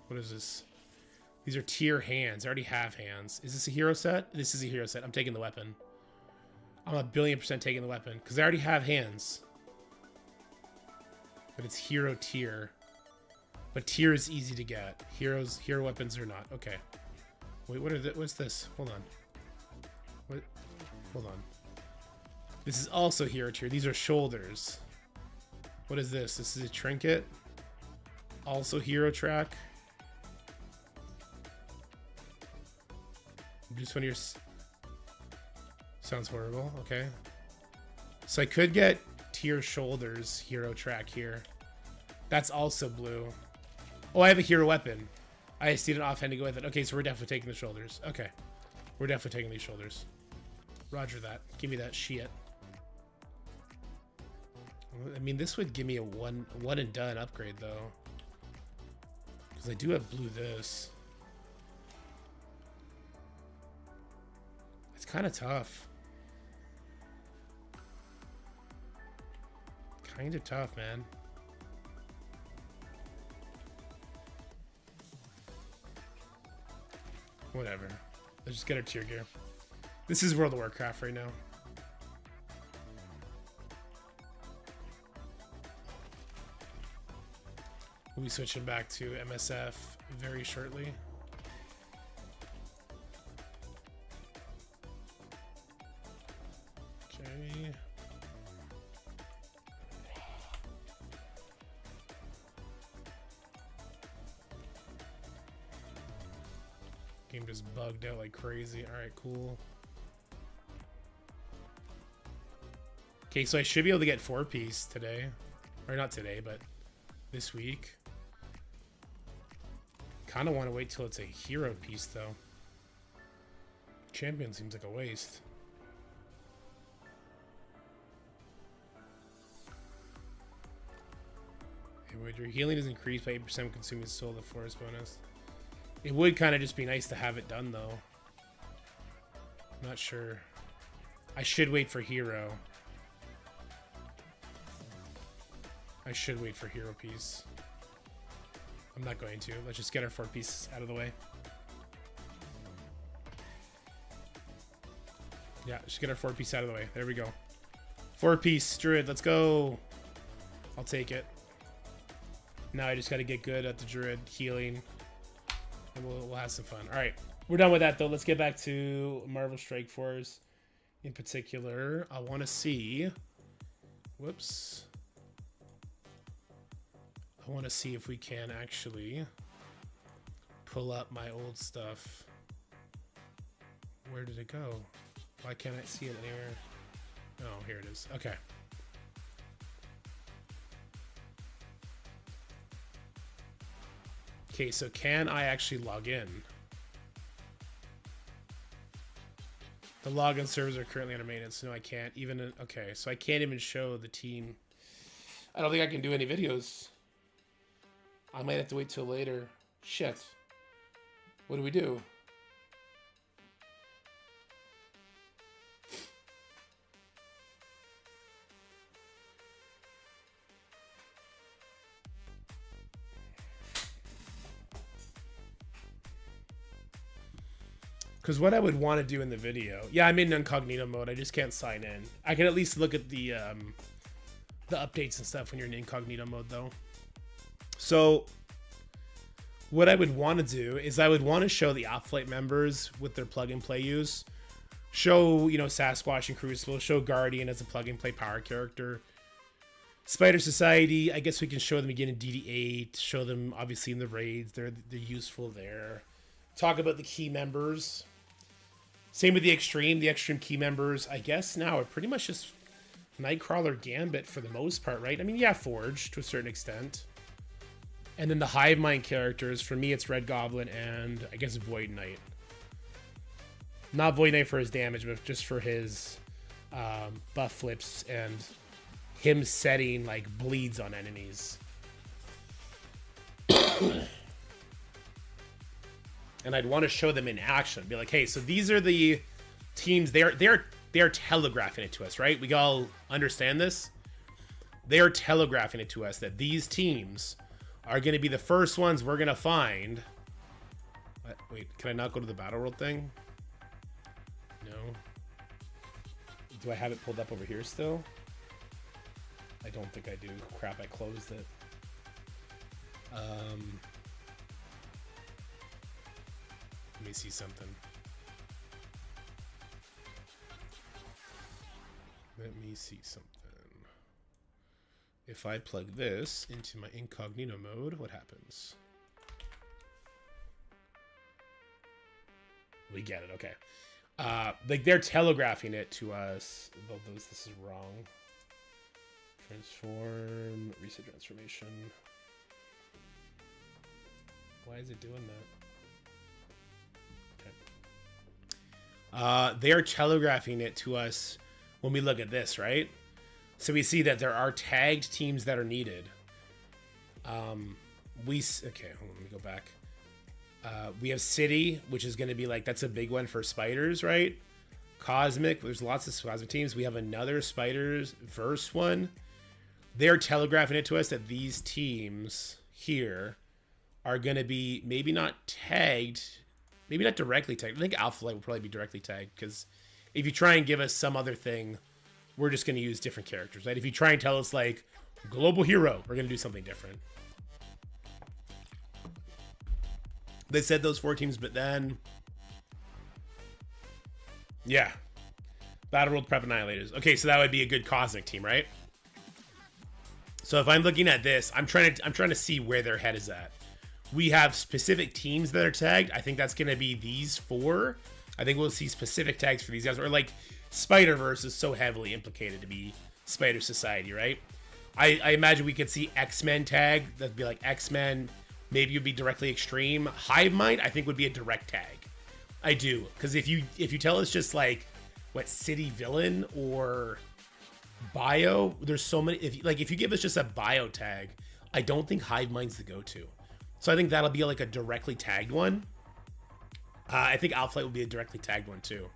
What is this? These are tier hands. I already have hands. Is this a hero set? This is a hero set. I'm taking the weapon. I'm 1,000,000,000% taking the weapon because I already have hands. But it's hero tier. But tier is easy to get. Hero weapons are not. Okay. Wait, what's this? Hold on. What? Hold on. This is also hero tier. These are shoulders. What is this? This is a trinket. Also hero track. Just when you're... Sounds horrible. Okay. So I could get tier shoulders hero track here. That's also blue. Oh, I have a hero weapon. I just need an offhand to go with it. Okay, so we're definitely taking the shoulders. Okay. We're definitely taking these shoulders. Roger that. Give me that shit. I mean, this would give me a one and done upgrade, though. Because I do have blue this. It's kind of tough. Kind of tough, man. Whatever. Let's just get our tier gear. This is World of Warcraft right now. We'll be switching back to MSF very shortly. Okay. Game just bugged out like crazy. All right, cool. Okay, so I should be able to get 4-piece today. Or not today, but this week. Kind of want to wait till it's a hero piece, though. Champion seems like a waste. Your healing is increased by 8% consuming soul of the forest bonus. It would kind of just be nice to have it done, though. I'm not sure. I should wait for hero. I should wait for hero piece. I'm not going to. Let's just get our 4-piece out of the way. Yeah, just get our 4-piece out of the way. There we go. 4-piece druid. Let's go. I'll take it. Now I just got to get good at the druid healing. And we'll have some fun. All right. We're done with that, though. Let's get back to Marvel Strike Force. In particular, I want to see... Whoops. I want to see if we can actually pull up my old stuff. Where did it go? Why can't I see it anywhere? Oh, here it is. Okay. Okay, so can I actually log in? The login servers are currently under maintenance. No, I can't even. Okay, so I can't even show the team. I don't think I can do any videos. I might have to wait till later. Shit. What do we do? Because what I would want to do in the video... Yeah, I'm in incognito mode. I just can't sign in. I can at least look at the updates and stuff when you're in incognito mode, though. So, what I would want to do is I would want to show the Outflight members with their plug-and-play use. Show, you know, Sasquatch and Crucible. Show Guardian as a plug-and-play power character. Spider Society, I guess we can show them again in DD8. Show them, obviously, in the raids. They're useful there. Talk about the key members. Same with the Extreme. The Extreme key members, I guess, now are pretty much just Nightcrawler Gambit for the most part, right? I mean, yeah, Forge to a certain extent. And then the Hive Mind characters, for me, it's Red Goblin and, I guess, Void Knight. Not Void Knight for his damage, but just for his buff flips and him setting, like, bleeds on enemies. And I'd want to show them in action. Be like, hey, so these are the teams. They are telegraphing it to us, right? We all understand this. They are telegraphing it to us that these teams are going to be the first ones we're going to find. Wait, can I not go to the Battle World thing? No. Do I have it pulled up over here still? I don't think I do. Crap, I closed it. Let me see something. Let me see something. If I plug this into my incognito mode, what happens? We get it. Okay. Like they're telegraphing it to us. This is wrong. Transform, reset transformation. Why is it doing that? Okay. They are telegraphing it to us when we look at this, right? So we see that there are tagged teams that are needed. Okay, hold on, let me go back. We have City, which is going to be like, that's a big one for Spiders, right? Cosmic, there's lots of Cosmic teams. We have another Spiders verse one. They're telegraphing it to us that these teams here are going to be maybe not tagged, maybe not directly tagged. I think Alpha Light will probably be directly tagged, because if you try and give us some other thing, we're just going to use different characters, right? If you try and tell us like Global Hero, we're going to do something different. They said those 4 teams, but then, yeah, Battle World Prep Annihilators. Okay, so that would be a good Cosmic team, right? So if I'm looking at this, I'm trying to see where their head is at. We have specific teams that are tagged. I think that's going to be these 4. I think we'll see specific tags for these guys, or like Spider-Verse is so heavily implicated to be Spider Society, right? I imagine we could see X-Men tag. That'd be like X-Men. Maybe it would be directly Extreme. Hive Mind, I think, would be a direct tag. I do, because if you tell us just like what City Villain or Bio, there's so many. If you give us just a Bio tag, I don't think Hive Mind's the go-to. So I think that'll be like a directly tagged one. I think Alpha Light will be a directly tagged one too.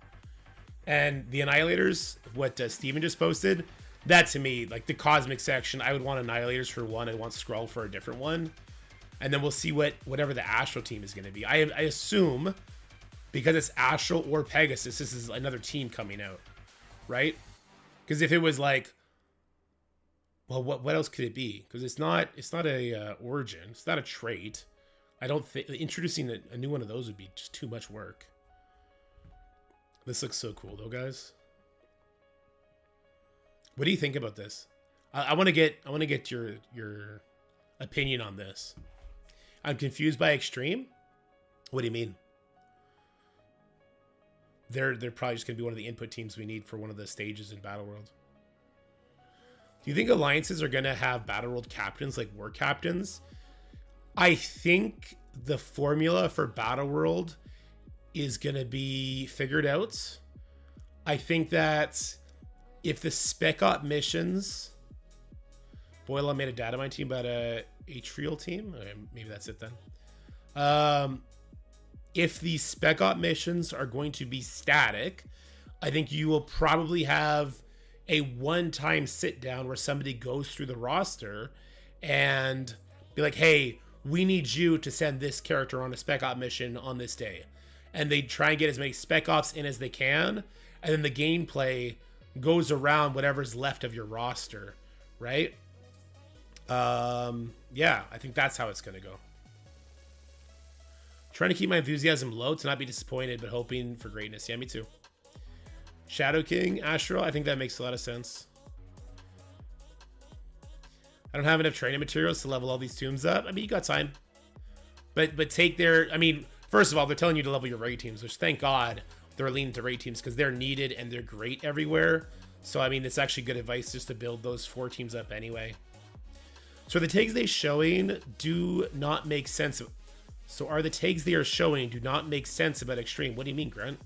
And the Annihilators, what Steven just posted, that to me, like the Cosmic section, I would want Annihilators for one. I want Skrull for a different one. And then we'll see whatever the Astral team is going to be. I assume, because it's Astral or Pegasus, this is another team coming out, right? Because if it was like, well, what else could it be? Because it's not a origin. It's not a trait. I don't think introducing a new one of those would be just too much work. This looks so cool, though, guys. What do you think about this? I want to get your opinion on this. I'm confused by Extreme. What do you mean? They're probably just gonna be one of the input teams we need for one of the stages in Battle World. Do you think alliances are gonna have Battle World captains like war captains? I think the formula for Battle World is gonna be figured out. I think that if the Spec Op missions, Boyle made a data mine team about a Atrial team. Okay, maybe that's it then. If the Spec Op missions are going to be static, I think you will probably have a one-time sit down where somebody goes through the roster and be like, hey, we need you to send this character on a Spec Op mission on this day. And they try and get as many Spec Ops in as they can. And then the gameplay goes around whatever's left of your roster, right? Yeah, I think that's how it's going to go. Trying to keep my enthusiasm low to not be disappointed, but hoping for greatness. Yeah, me too. Shadow King, Astral, I think that makes a lot of sense. I don't have enough training materials to level all these tombs up. I mean, you got time. But take their... I mean, first of all, they're telling you to level your raid teams, which thank God they're leaning to raid teams because they're needed and they're great everywhere. So, I mean, it's actually good advice just to build those 4 teams up anyway. So the tags they're showing do not make sense. So are the tags they are showing do not make sense about Extreme? What do you mean, Grunt?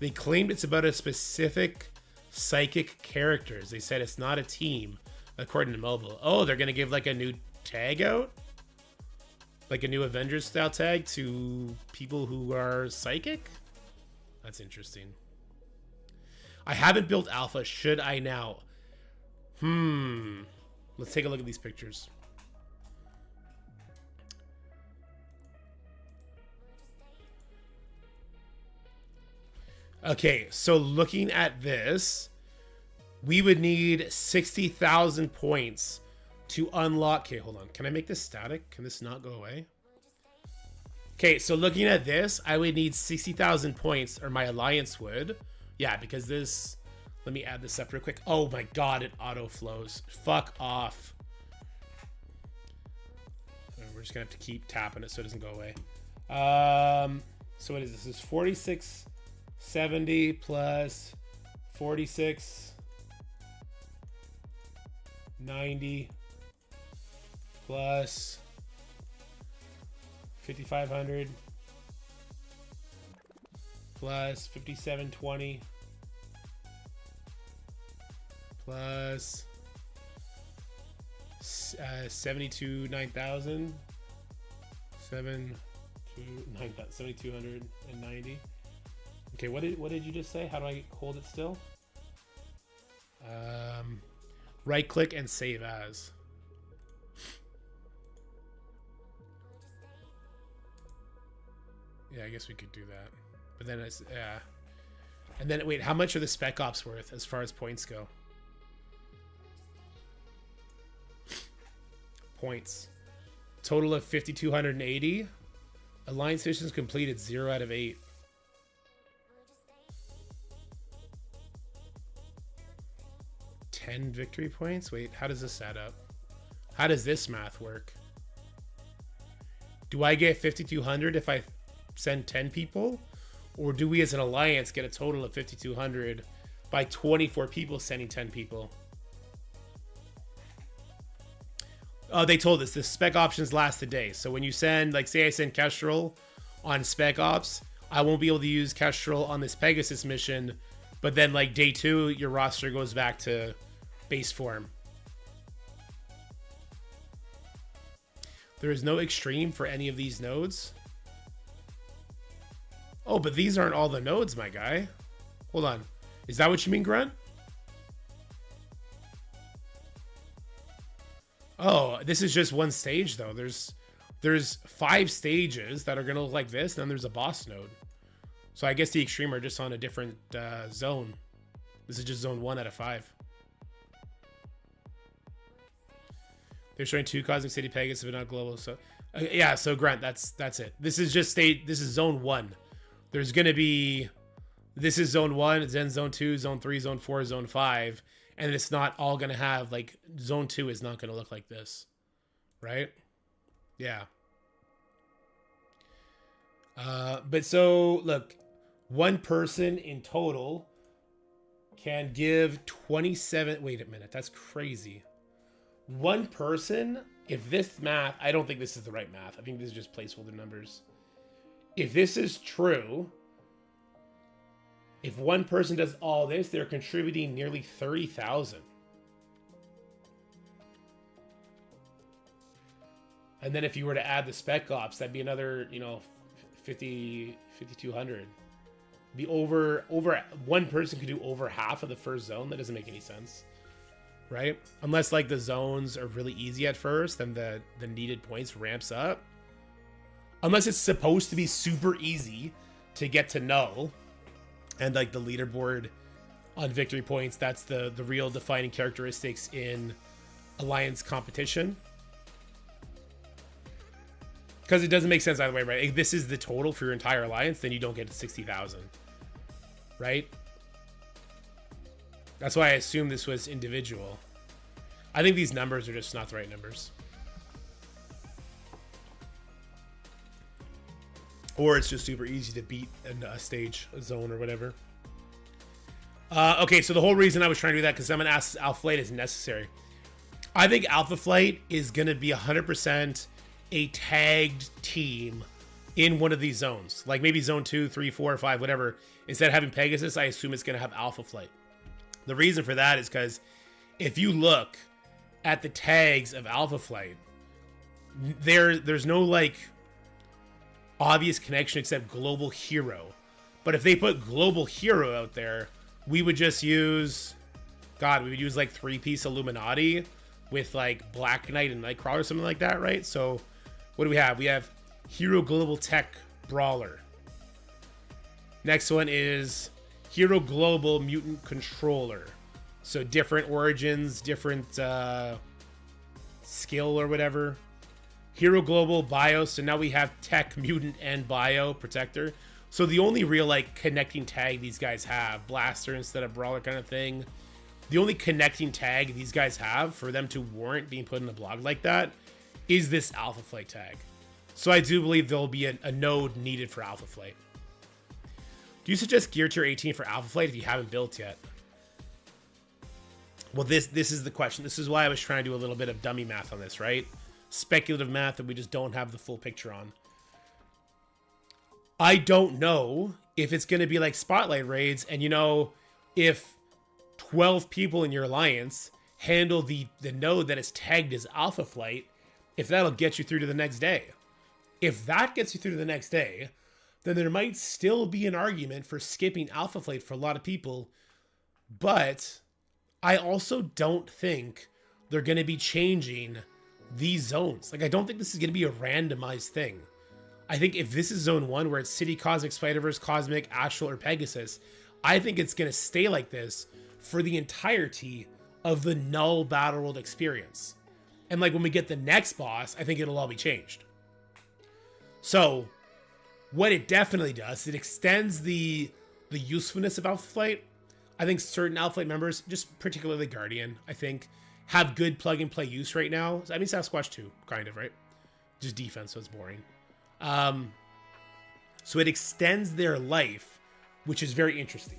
They claimed it's about a specific psychic characters. They said it's not a team, according to Mobile. Oh, they're going to give like a new tag out? Like a new Avengers style tag to people who are psychic? That's interesting. I haven't built Alpha. Should I now? Let's take a look at these pictures. Okay, so looking at this, we would need 60,000 points to unlock... Okay, hold on. Can I make this static? Can this not go away? Okay, so looking at this, I would need 60,000 points, or my alliance would. Yeah, because this... Let me add this up real quick. Oh my god, it auto flows. Fuck off. we're just gonna have to keep tapping it so it doesn't go away. So what is this? This is 4670 plus 4690 plus 5500 plus 5720 plus 72 9000 7290. Okay, what did you just say? How do I hold it still? Right click and save as. Yeah, I guess we could do that. But then it's and then wait, how much are the spec ops worth as far as points go? Points. Total of 5,280. Alliance missions completed 0 out of 8. $10 victory points? Wait, how does this add up? How does this math work? Do I get 5,200 if I send 10 people? Or do we as an alliance get a total of 5,200 by 24 people sending 10 people? Oh, they told us the spec options last a day. So when you send, like, say I send Kestrel on spec ops, I won't be able to use Kestrel on this Pegasus mission. But then, like, day 2, your roster goes back to base form. There is no extreme for any of these nodes. Oh, but these aren't all the nodes, my guy. Hold on. Is that what you mean, Grunt? Oh, this is just one stage, though. There's 5 stages that are going to look like this, and then there's a boss node. So I guess the extreme are just on a different zone. This is just zone 1 out of 5. They're showing 2 Cosmic City Pegasus, but not global. So yeah, so Grunt, that's it. This is just this is zone 1. There's going to be, this is zone 1, then zone 2, zone 3, zone 4, zone 5. And it's not all going to have, like, zone 2 is not going to look like this. Right? Yeah. But so, look, one person in total can give 27. Wait a minute. That's crazy. One person, if this math, I don't think this is the right math. I think this is just placeholder numbers. If this is true, if one person does all this, they're contributing nearly 30,000. And then if you were to add the spec ops, that'd be another, 5,200. Be over one person could do over half of the first zone. That doesn't make any sense, right? Unless, like, the zones are really easy at first, then the needed points ramps up. Unless it's supposed to be super easy to get to null. And, like, the leaderboard on victory points, that's the real defining characteristics in alliance competition. Because it doesn't make sense either way, right? If this is the total for your entire alliance, then you don't get to 60,000. Right? That's why I assume this was individual. I think these numbers are just not the right numbers. Or it's just super easy to beat a stage, a zone, or whatever. Okay, so the whole reason I was trying to do that, because someone asked if Alpha Flight is necessary. I think Alpha Flight is going to be 100% a tagged team in one of these zones. Like maybe zone 2, 3, 4, 5, whatever. Instead of having Pegasus, I assume it's going to have Alpha Flight. The reason for that is because if you look at the tags of Alpha Flight, there's no, like, obvious connection except Global Hero. But if they put Global Hero out there, we would just use, we would use like 3-piece Illuminati with like Black Knight and Nightcrawler or something like that, right? So what do we have? We have Hero Global Tech Brawler. Next one is Hero Global Mutant Controller. So different origins, different skill or whatever. Hero Global Bio. So now we have Tech, Mutant, and Bio Protector. So the only real, like, connecting tag these guys have, Blaster instead of Brawler kind of thing, the only connecting tag these guys have for them to warrant being put in a blog like that is this Alpha Flight tag. So I do believe there'll be a node needed for Alpha Flight. Do you suggest gear tier 18 for Alpha Flight if you haven't built yet? Well, this is the question. This is why I was trying to do a little bit of dummy math on this, right? Speculative math that we just don't have the full picture on. I don't know if it's going to be like Spotlight raids, and you know, if 12 people in your alliance handle the node that is tagged as Alpha Flight, if that'll get you through to the next day. If that gets you through to the next day, then there might still be an argument for skipping Alpha Flight for a lot of people, but I also don't think they're going to be changing these zones. Like, I don't think this is going to be a randomized thing. I think if this is zone 1 where it's City, Cosmic, Spider-Verse, Cosmic, Astral, or Pegasus, I think it's going to stay like this for the entirety of the null battle world experience. And like when we get the next boss, I think it'll all be changed. So what it definitely does, it extends the usefulness of Alpha Flight. I think certain Alpha Flight members, just particularly Guardian, I think, have good plug and play use right now. I mean, Sasquatch too, kind of, right? Just defense, so it's boring. So it extends their life, which is very interesting.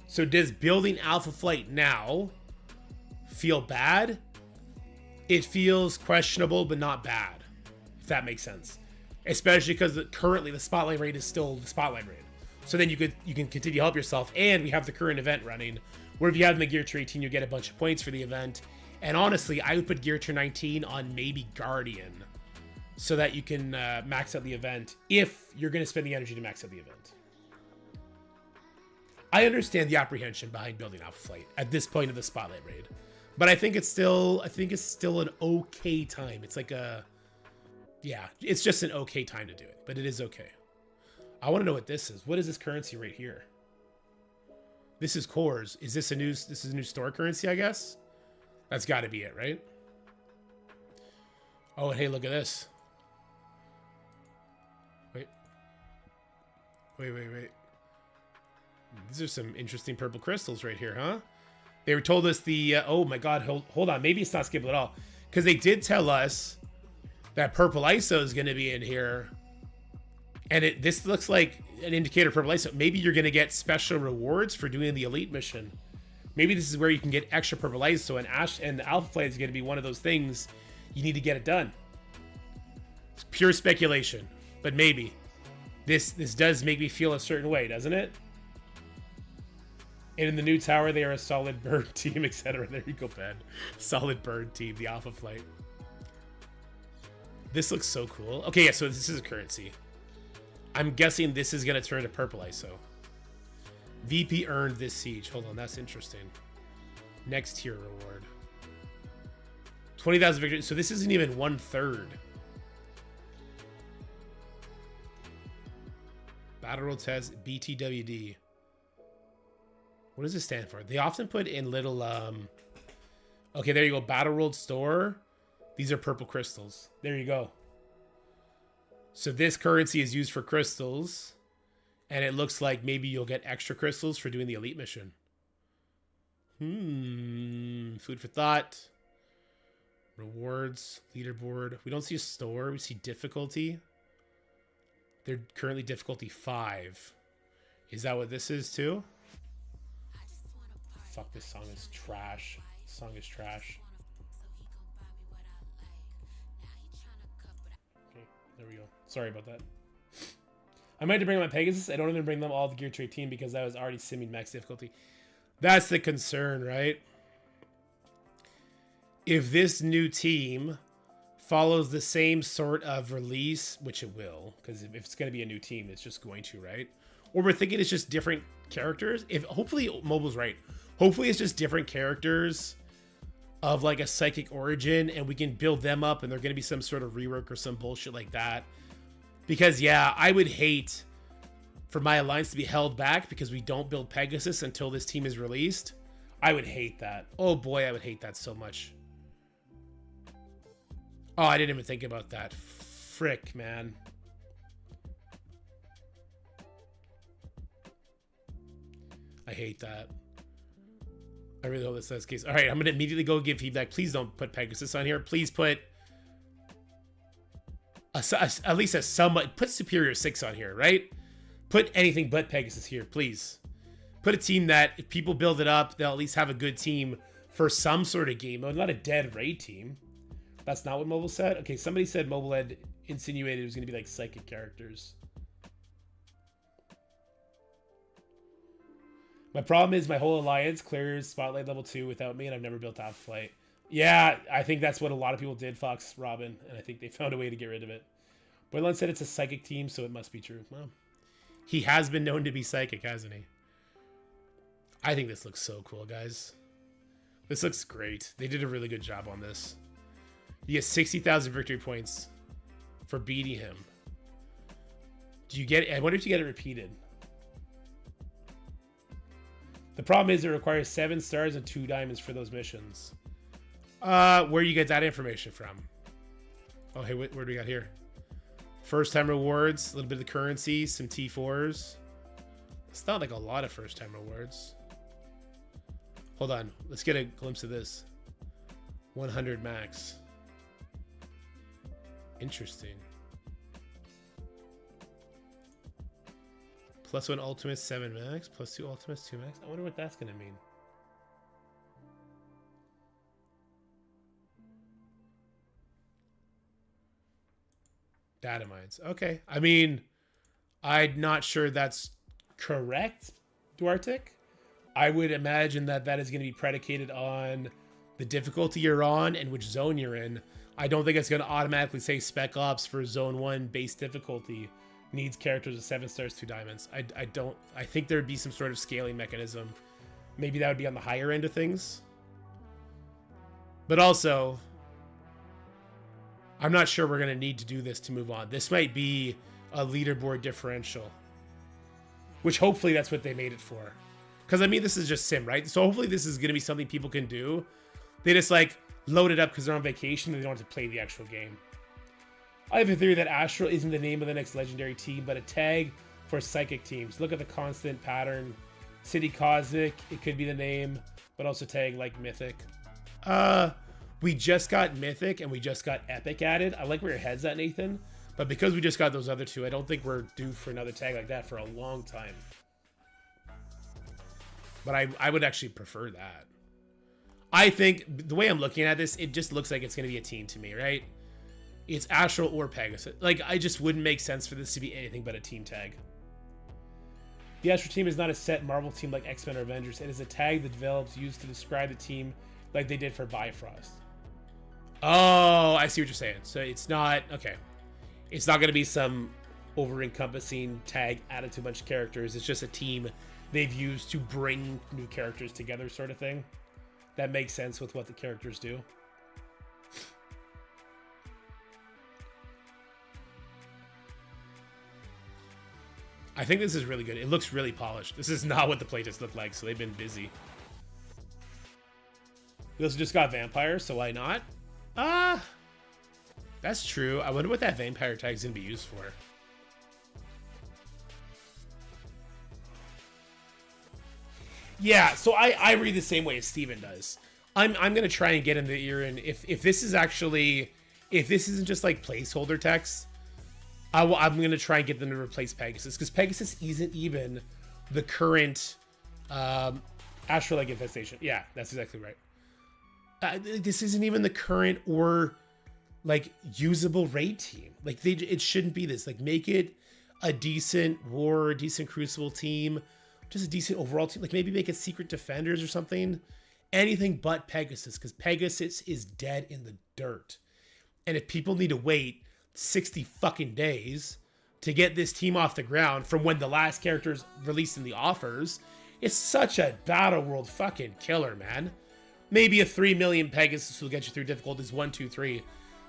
So does building Alpha Flight now feel bad? It feels questionable, but not bad, if that makes sense. Especially because currently the Spotlight raid is still the Spotlight raid. So then you can continue to help yourself, and we have the current event running, where if you have them at Gear Tier 18, you get a bunch of points for the event. And honestly, I would put Gear Tier 19 on maybe Guardian, so that you can max out the event if you're going to spend the energy to max out the event. I understand the apprehension behind building Alpha Flight at this point of the Spotlight raid, but I think it's still an okay time. It's like it's just an okay time to do it, but it is okay. I want to know what this is. What is this currency right here? This is cores. Is this a new store currency, I guess? That's got to be it, right? Oh, and hey, look at this. Wait. These are some interesting purple crystals right here, huh? They were told us oh my god, hold on. Maybe it's not skippable at all. Because they did tell us that purple ISO is going to be in here. And this looks like an indicator of purple ISO. Maybe you're going to get special rewards for doing the elite mission. Maybe this is where you can get extra purple ISO, and the Alpha Flight is going to be one of those things you need to get it done. It's pure speculation, but maybe. This does make me feel a certain way, doesn't it? And in the new tower, they are a solid bird team, etc. There you go, Ben. Solid bird team, the Alpha Flight. This looks so cool. Okay, yeah, so this is a currency. I'm guessing this is going to turn to purple ISO. VP earned this siege. Hold on, that's interesting. Next tier reward. 20,000 victory. So this isn't even 1/3. Battle Road test, BTWD. What does this stand for? They often put in little, okay, there you go. Battle World store. These are purple crystals. There you go. So this currency is used for crystals. And it looks like maybe you'll get extra crystals for doing the elite mission. Food for thought. Rewards. Leaderboard. We don't see a store. We see difficulty. They're currently difficulty 5. Is that what this is too? Fuck, this song is trash. This song is trash. Okay, there we go. Sorry about that. I might have to bring my Pegasus. I don't even bring them all to Gear Tier 18 because I was already simming max difficulty. That's the concern, right? If this new team follows the same sort of release, which it will, because if it's going to be a new team, it's just going to, right? Or we're thinking it's just different characters. Hopefully Mobile's right. Hopefully it's just different characters of like a psychic origin, and we can build them up, and they're going to be some sort of rework or some bullshit like that. Because yeah, I would hate for my alliance to be held back because we don't build Pegasus until this team is released. I would hate that. Oh boy, I would hate that so much. Oh, I didn't even think about that. Frick, man. I hate that. I really hope that's the case. All right, I'm gonna immediately go give feedback. Please don't put Pegasus on here. Please put at least a somewhat. Put Superior 6 on here, right? Put anything but Pegasus here, please. Put a team that if people build it up, they'll at least have a good team for some sort of game mode, not a dead raid team. That's not what mobile said. Okay, somebody said mobile had insinuated it was gonna be like psychic characters. My problem is my whole alliance clears Spotlight level 2 without me, and I've never built Alpha Flight. Yeah, I think that's what a lot of people did, Fox Robin, and I think they found a way to get rid of it. Boylan said it's a psychic team, so it must be true. Well, he has been known to be psychic, hasn't he? I think this looks so cool, guys. This looks great. They did a really good job on this. You get 60,000 victory points for beating him. Do you get it? I wonder if you get it repeated. The problem is it requires 7 stars and 2 diamonds for those missions. Where you get that information from? Oh, hey, what do we got here? First time rewards, a little bit of the currency, some T4s. It's not like a lot of first time rewards. Hold on, let's get a glimpse of this. 100 max. Interesting. +1 ultimate 7 max, +2 ultimates 2 max. I wonder what that's gonna mean. Data mines. Okay. I mean, I'm not sure that's correct, Duartic. I would imagine that that is going to be predicated on the difficulty you're on and which zone you're in. I don't think it's going to automatically say Spec Ops for Zone 1 base difficulty needs characters with 7 stars, 2 diamonds. I think there'd be some sort of scaling mechanism. Maybe that would be on the higher end of things. But also, I'm not sure we're going to need to do this to move on. This might be a leaderboard differential, which hopefully that's what they made it for. Because, I mean, this is just sim, right? So hopefully this is going to be something people can do. They just, like, load it up because they're on vacation and they don't have to play the actual game. I have a theory that Astral isn't the name of the next legendary team, but a tag for psychic teams. Look at the constant pattern. City Cosmic, it could be the name, but also tag like Mythic. We just got Mythic and we just got Epic added. I like where your head's at, Nathan. But because we just got those other two, I don't think we're due for another tag like that for a long time. But I would actually prefer that. I think the way I'm looking at this, it just looks like it's going to be a team to me, right? It's Astral or Pegasus. Like, I just wouldn't make sense for this to be anything but a team tag. The Astral team is not a set Marvel team like X-Men or Avengers. It is a tag that develops used to describe the team like they did for Bifrost. Oh, I see what you're saying. So it's not, okay. It's not going to be some over-encompassing tag added to a bunch of characters. It's just a team they've used to bring new characters together sort of thing. That makes sense with what the characters do. I think this is really good. It looks really polished. This is not what the playtests look like, so they've been busy. We also just got Vampire, so why not? That's true. I wonder what that Vampire tag is going to be used for. Yeah, so I read the same way as Steven does. I'm going to try and get in the ear, and if this is actually, if this isn't just like placeholder text, I'm going to try and get them to replace Pegasus, because Pegasus isn't even the current Astral-like infestation. Yeah, that's exactly right. This isn't even the current or like usable raid team. Like it shouldn't be this. Like make it a decent war, a decent Crucible team, just a decent overall team. Like maybe make it Secret Defenders or something. Anything but Pegasus, because Pegasus is dead in the dirt. And if people need to wait 60 fucking days to get this team off the ground from when the last characters released in the offers, it's such a Battle World fucking killer, man. Maybe a 3 million Pegasus will get you through difficulties 1, 2, 3.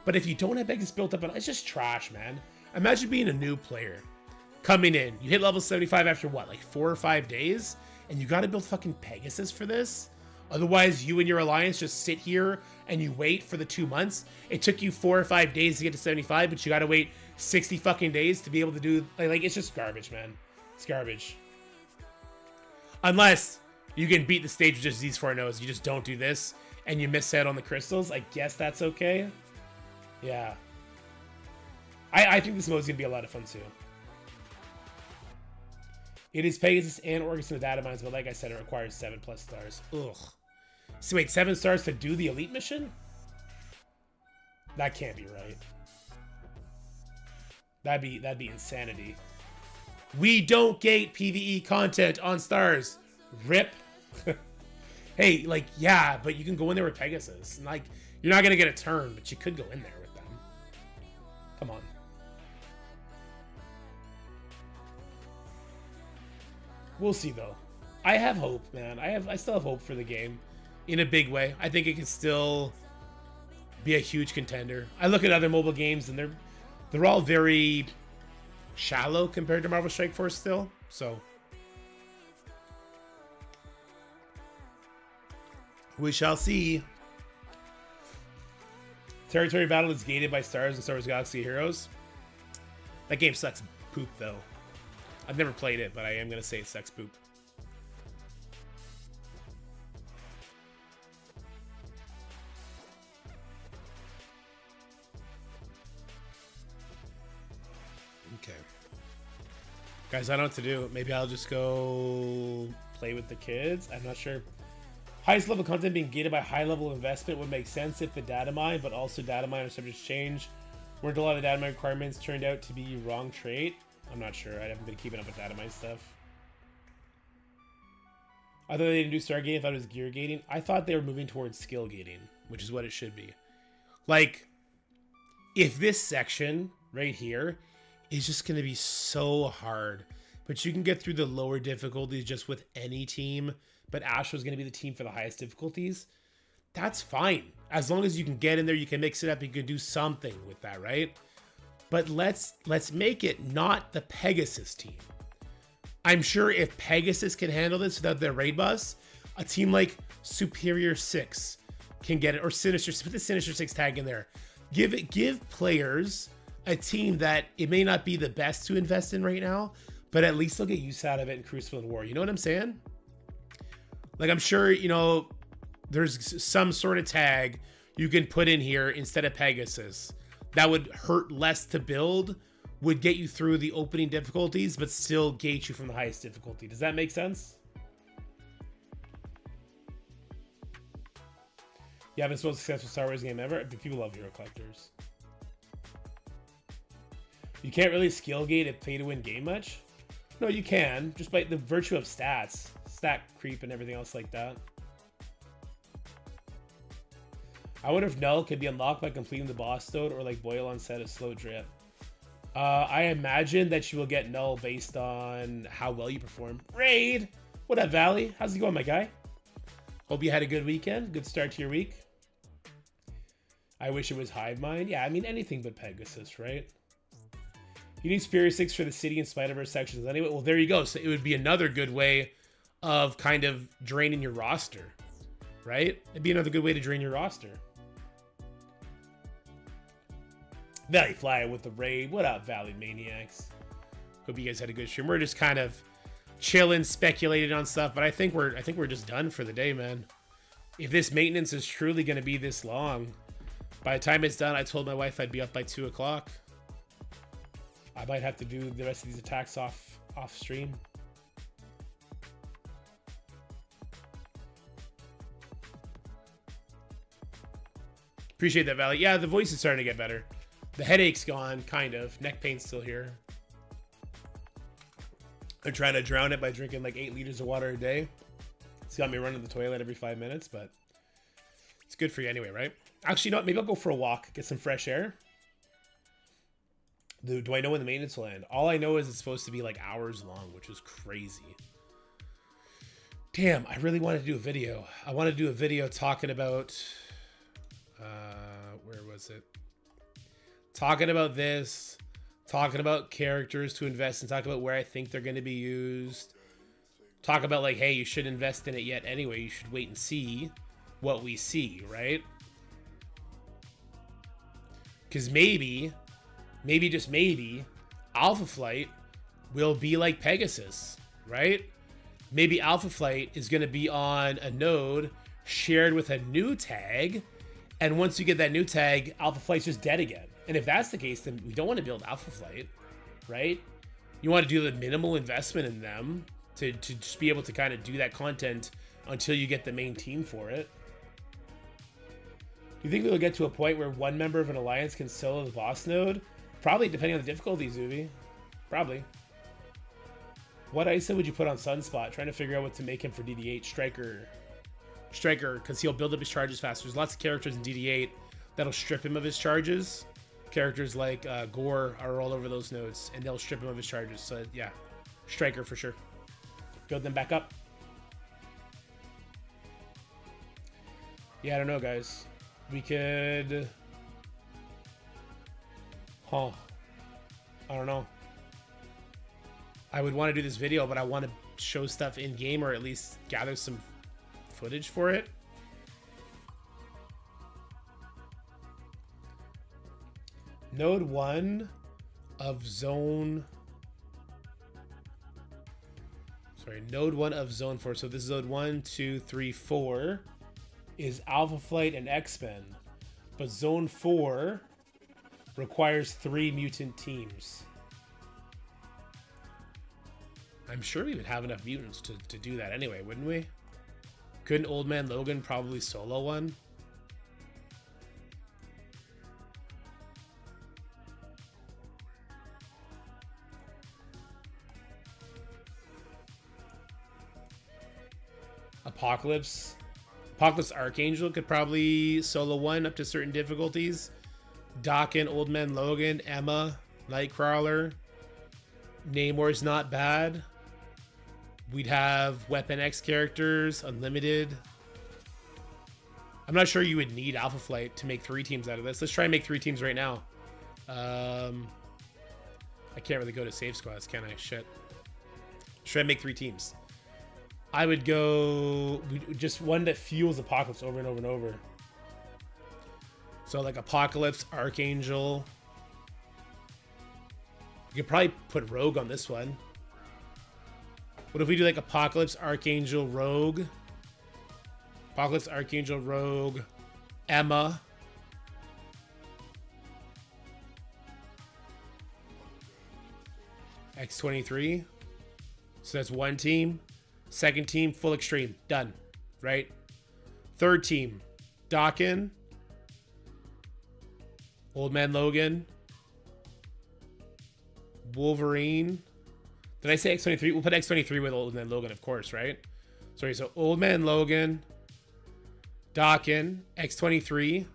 But if you don't have Pegasus built up, it's just trash, man. Imagine being a new player. Coming in, you hit level 75 after what, like 4 or 5 days? And you gotta build fucking Pegasus for this? Otherwise, you and your alliance just sit here and you wait for the 2 months. It took you 4 or 5 days to get to 75, but you gotta wait 60 fucking days to be able to do... Like it's just garbage, man. It's garbage. Unless you can beat the stage with just these 4 nodes. You just don't do this, and you miss out on the crystals. I guess that's okay. Yeah. I think this mode is going to be a lot of fun, too. It is Pegasus and Orcus in the data mines, but like I said, it requires 7+ stars. Ugh. So wait, 7 stars to do the elite mission? That can't be right. That'd be insanity. We don't gate PvE content on stars. Rip. Hey, like, yeah, but you can go in there with Pegasus. And, like, you're not gonna get a turn, but you could go in there with them. Come on. We'll see, though. I have hope, man. I still have hope for the game in a big way. I think it can still be a huge contender. I look at other mobile games, and they're all very shallow compared to Marvel Strike Force still. So we shall see. Territory Battle is gated by stars in Star Wars Galaxy Heroes. That game sucks poop, though. I've never played it, but I am going to say it sucks poop. Okay. Guys, I don't know what to do. Maybe I'll just go play with the kids. I'm not sure. Highest level content being gated by high level investment would make sense if the data mine, but also data mine are subject to change. Weren't a lot of the data mine requirements turned out to be wrong trait? I'm not sure. I haven't been keeping up with data mine stuff. I thought they didn't do star gating. I thought it was gear gating. I thought they were moving towards skill gating, which is what it should be. Like, if this section right here is just going to be so hard, but you can get through the lower difficulties just with any team, but Astro's going to be the team for the highest difficulties, that's fine. As long as you can get in there, you can mix it up, you can do something with that, right? But let's make it not the Pegasus team. I'm sure if Pegasus can handle this without their raid bus, a team like Superior 6 can get it, or Sinister, put the Sinister 6 tag in there. Give players a team that it may not be the best to invest in right now, but at least they'll get use out of it in Crucible and War. You know what I'm saying? Like, I'm sure, you know, there's some sort of tag you can put in here instead of Pegasus that would hurt less to build, would get you through the opening difficulties, but still gate you from the highest difficulty. Does that make sense? You haven't most successful Star Wars game ever? People love Hero Collectors. You can't really skill gate a pay-to-win game much? No, you can, just by the virtue of stats. Stat creep and everything else like that. I wonder if Null could be unlocked by completing the boss node, or like Boyle on set a slow drip. I imagine that you will get Null based on how well you perform. Raid! What up, Valley? How's it going, my guy? Hope you had a good weekend. Good start to your week. I wish it was Hive Mind. Yeah, I mean, anything but Pegasus, right? You need Superior 6 for the City and Spider-Verse sections anyway. Well, there you go. So it would be another good way of kind of draining your roster, right? It'd be another good way to drain your roster. Valley Flyer with the raid. What up, Valley Maniacs? Hope you guys had a good stream. We're just kind of chilling, speculating on stuff, but I think we're just done for the day, man. If this maintenance is truly going to be this long, by the time it's done, I told my wife I'd be up by 2 o'clock. I might have to do the rest of these attacks off stream. Appreciate that, Valley. Yeah, the voice is starting to get better. The headache's gone, kind of. Neck pain's still here. I'm trying to drown it by drinking like 8 liters of water a day. It's got me running the toilet every 5 minutes, but it's good for you anyway, right? Actually, you know what? Maybe I'll go for a walk, get some fresh air. Do I know when the maintenance will end? All I know is it's supposed to be like hours long, which is crazy. Damn, I really wanted to do a video. I want to do a video talking about... where was it? Talking about this, talking about characters to invest in, talk about where I think they're going to be used. Talk about like, hey, you shouldn't invest in it yet anyway. You should wait and see what we see, right? Because maybe just maybe, Alpha Flight will be like Pegasus, right? maybe Alpha Flight is going to be on a node shared with a new tag. And once you get that new tag, Alpha Flight's just dead again. And if that's the case, then we don't want to build Alpha Flight, right? You want to do the minimal investment in them to just be able to kind of do that content until you get the main team for it. Do you think we'll get to a point where one member of an alliance can solo the boss node? Probably, depending on the difficulty, Zuby. Probably. What ISO would you put on Sunspot? Trying to figure out what to make him for DD8. Striker, because he'll build up his charges faster. There's lots of characters in DD8 that'll strip him of his charges. Characters like Gore are all over those nodes, and they'll strip him of his charges. So, yeah. Striker for sure. Build them back up. Yeah, I don't know, guys. We could... Huh. I don't know. I would want to do this video, but I want to show stuff in game, or at least gather some footage for it. Node 1 of zone... Sorry, node 1 of zone 4. So this is node 1, 2, 3, 4 is Alpha Flight and X-Men. But zone 4 requires 3 mutant teams. I'm sure we would have enough mutants to do that anyway, wouldn't we? Couldn't Old Man Logan probably solo one? Apocalypse Archangel could probably solo one up to certain difficulties. Dokken, Old Man Logan, Emma, Nightcrawler. Namor's not bad. We'd have Weapon X characters, unlimited. I'm not sure you would need Alpha Flight to make 3 teams out of this. Let's try and make 3 teams right now. I can't really go to save squads, can I? Shit. Let's try and make 3 teams. I would go just one that fuels Apocalypse over and over and over. So like Apocalypse, Archangel. You could probably put Rogue on this one. What if we do like Apocalypse, Archangel, Rogue? Apocalypse, Archangel, Rogue, Emma. X-23. So that's 1 team. Second team, full extreme. Done. Right? Third team, Dokken, Old Man Logan, Wolverine. Did I say X-23? We'll put X-23 with Old Man Logan, of course, right? Sorry, so Old Man Logan, Dokken, X-23,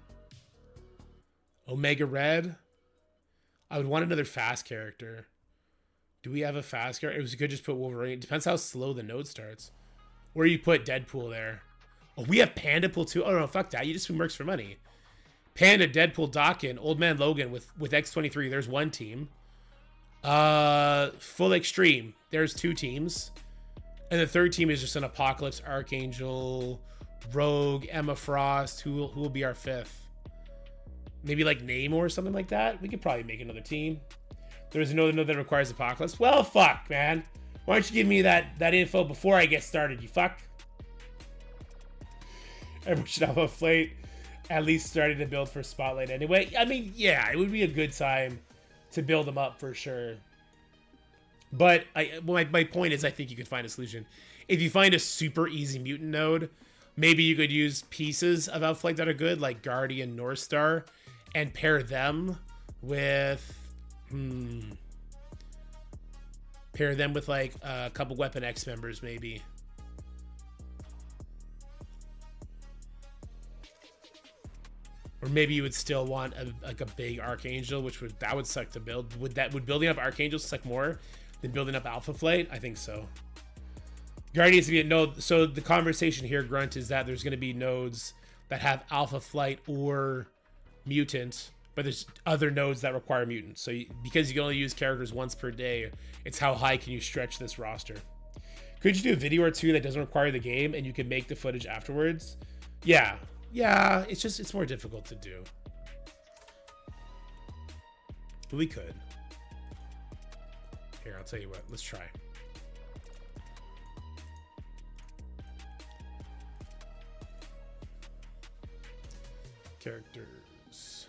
Omega Red. I would want another fast character. Do we have a fast character? We could just put Wolverine. Depends how slow the node starts. Or you put Deadpool there. Oh, we have Pandapool too. Oh, no, fuck that. You just works for money. Panda, Deadpool, Dokken, Old Man Logan with X-23. There's 1 team. Full Extreme. There's 2 teams. And the third team is just an Apocalypse, Archangel, Rogue, Emma Frost. Who will be our 5th? Maybe like Namor or something like that? We could probably make another team. There's another node that requires Apocalypse. Well, fuck, man. Why don't you give me that info before I get started, you fuck? Everyone should have a Flight at least starting to build for Spotlight anyway. I mean, yeah, it would be a good time to build them up for sure. But my point is I think you could find a solution. If you find a super easy mutant node, maybe you could use pieces of Outflight that are good, like Guardian, North Star, and pair them with... Pair them with like a couple Weapon X members, maybe. Or maybe you would still want a big Archangel, which would suck to build. Would building up Archangel suck more than building up Alpha Flight? I think so. Guardians to be a node. So the conversation here, Grunt, is that there's going to be nodes that have Alpha Flight or Mutant. But there's other nodes that require mutants. So because you can only use characters once per day, it's how high can you stretch this roster. Could you do a video or 2 that doesn't require the game and you can make the footage afterwards? Yeah. Yeah, it's more difficult to do. But we could. Here, I'll tell you what. Let's try. Characters.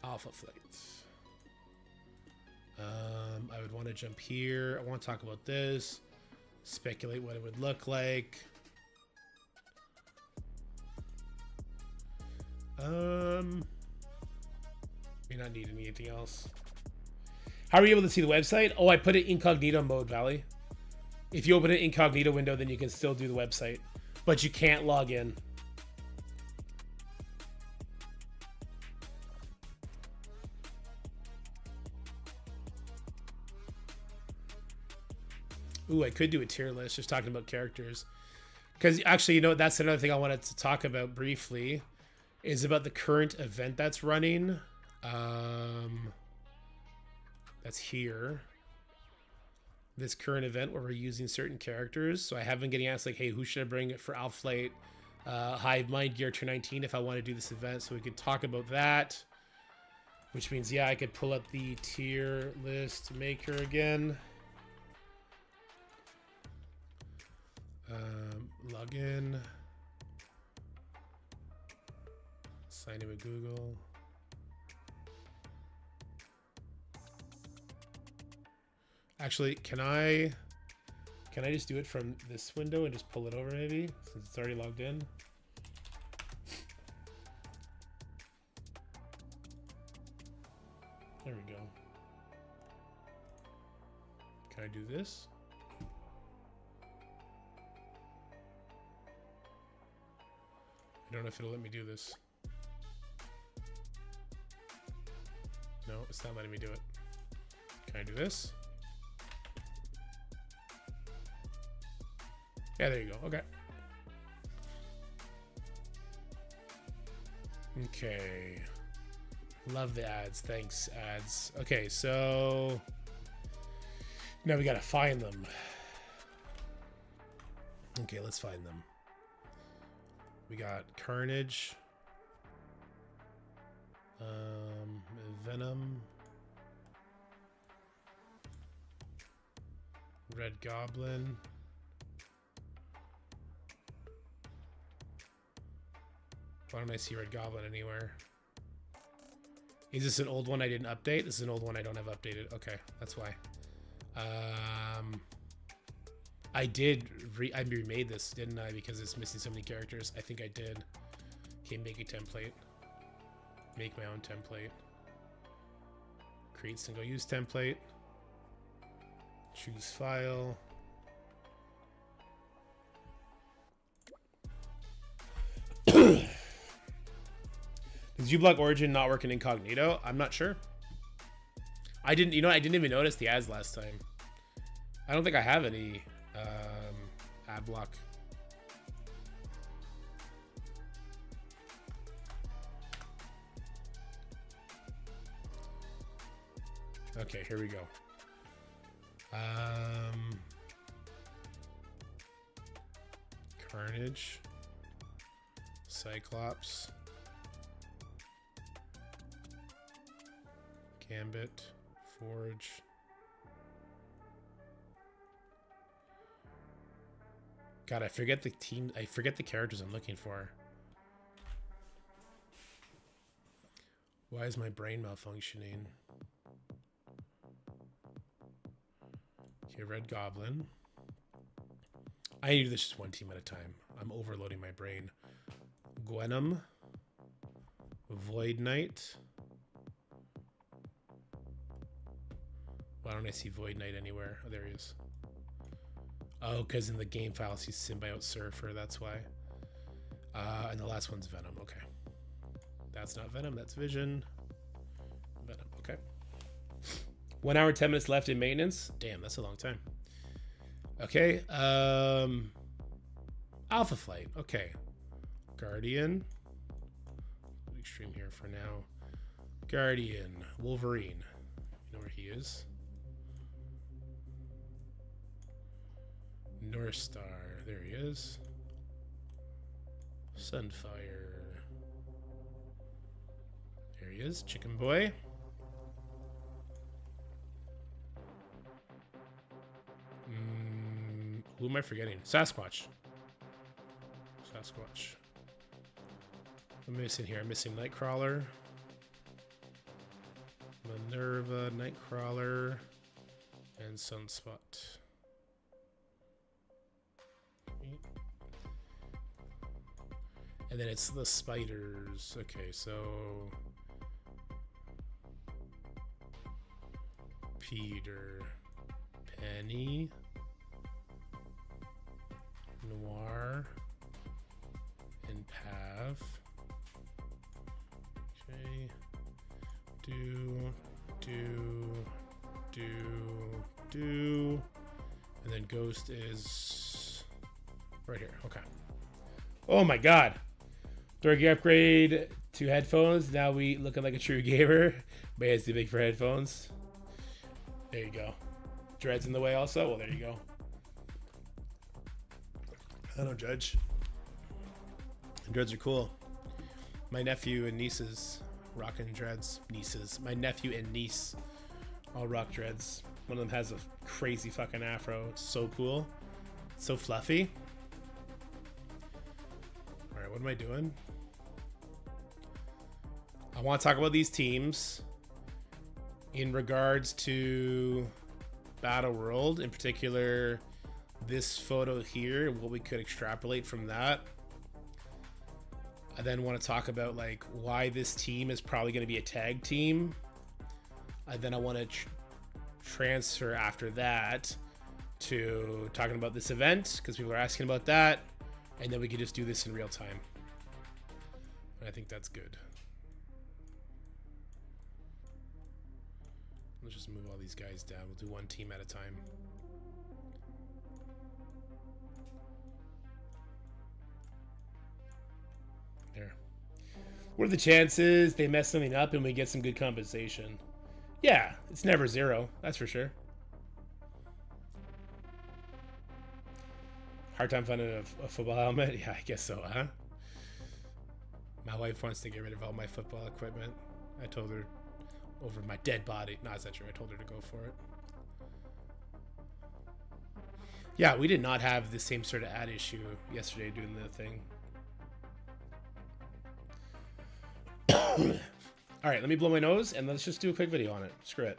Alpha Flight. I would want to jump here. I want to talk about this. Speculate what it would look like. May not need anything else. How are you able to see the website? Oh, I put it incognito mode, Valley. If you open an incognito window, then you can still do the website, but you can't log in. Ooh, I could do a tier list just talking about characters. Because actually, you know, that's another thing I wanted to talk about briefly is about the current event that's running. That's here. This current event where we're using certain characters. So I have been getting asked like, hey, who should I bring it for Alpha Flight, Hive Mind Gear Tier 19 if I want to do this event? So we could talk about that. Which means, yeah, I could pull up the tier list maker again. Log in. Sign in with Google. Actually, can I just do it from this window and just pull it over maybe since it's already logged in? There we go. Can I do this? I don't know if it'll let me do this. No, it's not letting me do it. Can I do this? Yeah, there you go. Okay. Okay. Love the ads. Thanks, ads. Okay, so now we gotta find them. Okay, let's find them. We got Carnage, Venom, Red Goblin, why don't I see Red Goblin anywhere? Is this an old one I didn't update? This is an old one I don't have updated. Okay, that's why. I remade this, didn't I? Because it's missing so many characters. I think I did. Okay, make a template. Make my own template. Create single use template. Choose file. Does uBlock Origin not work in incognito? I'm not sure. I didn't even notice the ads last time. I don't think I have any ad block. Okay, here we go. Carnage, Cyclops, Gambit, Forge. God, I forget the team. I forget the characters I'm looking for. Why is my brain malfunctioning? Okay, Red Goblin. I need to do this just one team at a time. I'm overloading my brain. Gwenum. Void Knight. Why don't I see Void Knight anywhere? Oh, there he is. Oh, because in the game files he's Symbiote Surfer, that's why. And the last one's Venom, okay. That's not Venom, that's Vision. Venom, okay. 1 hour, 10 minutes left in maintenance. Damn, that's a long time. Okay, Alpha Flight, okay. Guardian. Extreme here for now. Guardian, Wolverine. You know where he is? North Star, there he is. Sunfire. There he is, Chicken Boy. Who am I forgetting? Sasquatch. Sasquatch. I'm missing here. I'm missing Nightcrawler, Minerva, Nightcrawler, and Sunspot. And then it's the spiders. Okay, so Peter, Penny, Noir, and Pav. Okay. Do. And then Ghost is right here. Okay. Oh my god. Dork upgrade to headphones. Now we looking like a true gamer. But it's too big for headphones. There you go. Dreads in the way also? Well, there you go. I don't judge. Dreads are cool. My nephew and nieces rocking dreads. Nieces. My nephew and niece all rock dreads. One of them has a crazy fucking afro. It's so cool. It's so fluffy. Alright, what am I doing? I want to talk about these teams in regards to Battle World, in particular this photo here, what we could extrapolate from that. I then want to talk about like why this team is probably going to be a tag team. And then I want to transfer after that to talking about this event because people are asking about that, and then we can just do this in real time. And I think that's good. Let's just move all these guys down. We'll do one team at a time. There. What are the chances they mess something up and we get some good compensation? Yeah, it's never zero. That's for sure. Hard time finding a football helmet? Yeah, I guess so, huh? My wife wants to get rid of all my football equipment. I told her over my dead body. No, that's not true. I told her to go for it. Yeah, we did not have the same sort of ad issue yesterday doing the thing. All right, let me blow my nose and let's just do a quick video on it. Screw it.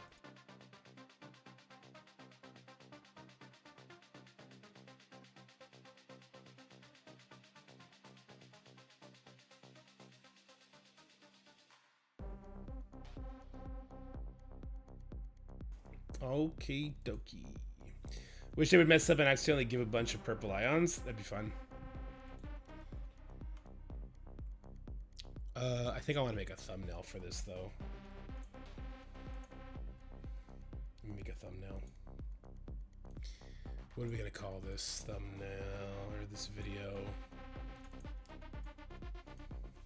Okie dokie. Wish they would mess up and accidentally give a bunch of purple ions. That'd be fun. I think I want to make a thumbnail for this though. Let me make a thumbnail. What are we gonna call this thumbnail or this video?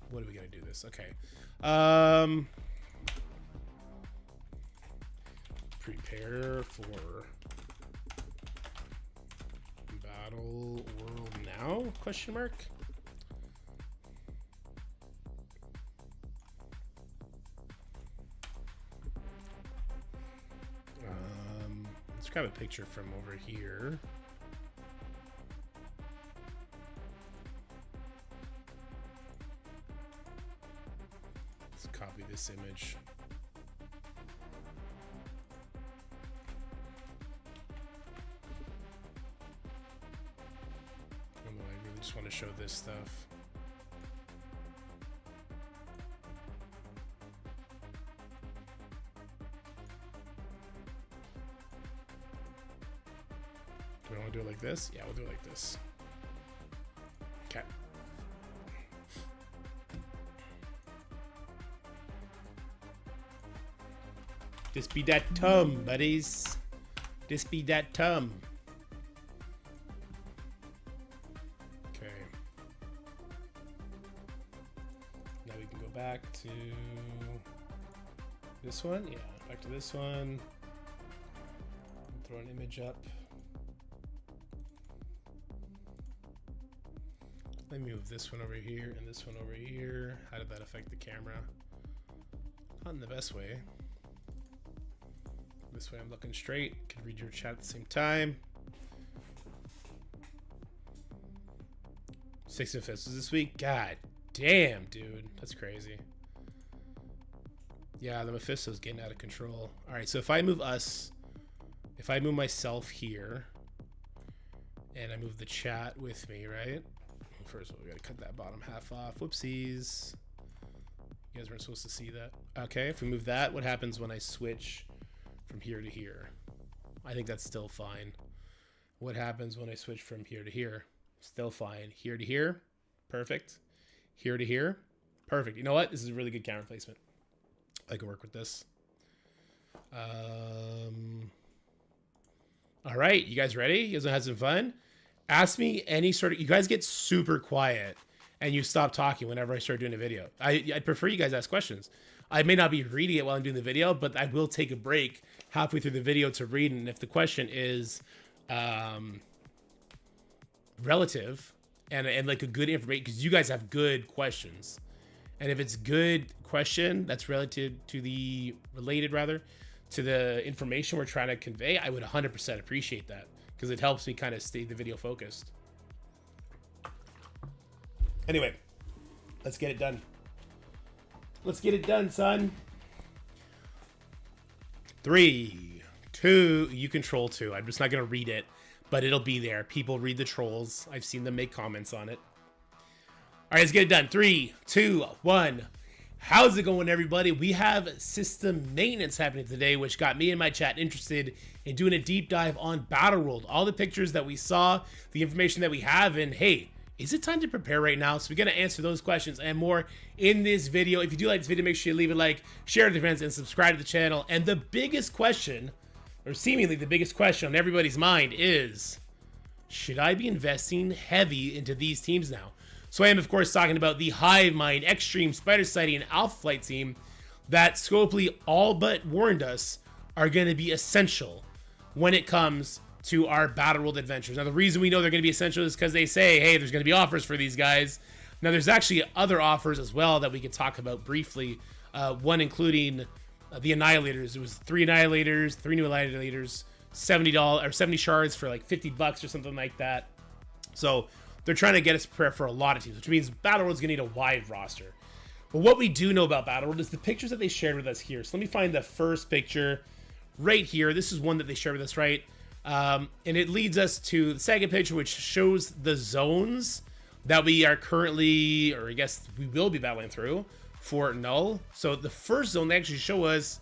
What are we gonna do this? Okay. Prepare for Battle World now? Question mark. Let's grab a picture from over here. Let's copy this image. I really just want to show this stuff. Do we want to do it like this? Yeah, we'll do it like this. Okay. This be that tum, buddies. This be that tum. Okay. Now we can go back to this one. Yeah, back to this one. Throw an image up. Let me move this one over here and this one over here. How did that affect the camera? Not in the best way. This way I'm looking straight. Can read your chat at the same time. 6 and 5th this week. God Damn, dude. That's crazy. Yeah, the Mephisto's getting out of control. All right, so if I move myself here, and I move the chat with me, right? First of all, we gotta cut that bottom half off. Whoopsies. You guys weren't supposed to see that. Okay, if we move that, what happens when I switch from here to here? I think that's still fine. What happens when I switch from here to here? Still fine. Here to here, perfect. Here to here, perfect. You know what? This is a really good camera placement. I can work with this. All right, you guys ready? You guys wanna have some fun? Ask me any sort of, you guys get super quiet and you stop talking whenever I start doing a video. I prefer you guys ask questions. I may not be reading it while I'm doing the video, but I will take a break halfway through the video to read. And if the question is relative and like a good information, because you guys have good questions. And if it's good question that's related to the information we're trying to convey, I would 100% appreciate that, because it helps me kind of stay the video focused. Anyway, let's get it done. Let's get it done, son. 3, 2, you control 2. I'm just not going to read it, but it'll be there. People read the trolls. I've seen them make comments on it. All right, let's get it done. 3, 2, 1. How's it going, everybody? We have system maintenance happening today, which got me and my chat interested in doing a deep dive on Battleworld. All the pictures that we saw, the information that we have, and hey, is it time to prepare right now? So we're going to answer those questions and more in this video. If you do like this video, make sure you leave a like, share it with your friends, and subscribe to the channel. And the biggest question, or seemingly the biggest question on everybody's mind is, should I be investing heavy into these teams now? So I am, of course, talking about the Hivemind, Extreme, Spider Society, and Alpha Flight team that Scopely all but warned us are going to be essential when it comes to our Battleworld adventures. Now, the reason we know they're going to be essential is because they say, hey, there's going to be offers for these guys. Now, there's actually other offers as well that we could talk about briefly, one including the Annihilators. It was 3 Annihilators, 3 new Annihilators, $70 or 70 shards for like $50 or something like that. So they're trying to get us prepared for a lot of teams, which means Battleworld's going to need a wide roster. But what we do know about Battleworld is the pictures that they shared with us here. So let me find the first picture right here. This is one that they shared with us, right? And it leads us to the second picture, which shows the zones that we are currently, or I guess we will be battling through for Null. So the first zone, they actually show us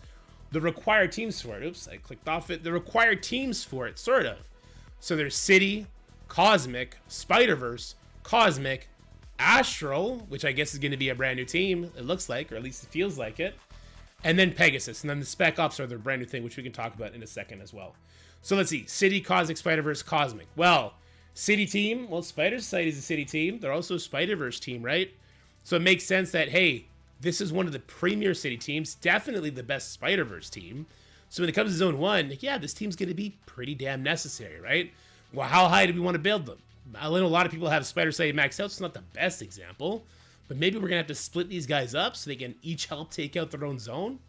the required teams for it. Oops, I clicked off it. The required teams for it, sort of. So there's City, Cosmic, Spider-Verse, Cosmic, Astral, which I guess is going to be a brand new team, it looks like, or at least it feels like it, and then Pegasus. And then the Spec Ops are their brand new thing, which we can talk about in a second as well. So let's see. City, Cosmic, Spider-Verse, Cosmic. Well, City team, well, Spider Society is a City team. They're also a Spider-Verse team, right? So it makes sense that, hey, this is one of the premier City teams, definitely the best Spider-Verse team. So when it comes to Zone 1, yeah, this team's going to be pretty damn necessary, right? Well, how high do we want to build them? I know a lot of people have Spider Society maxed out, so it's not the best example. But maybe we're going to have to split these guys up so they can each help take out their own zone.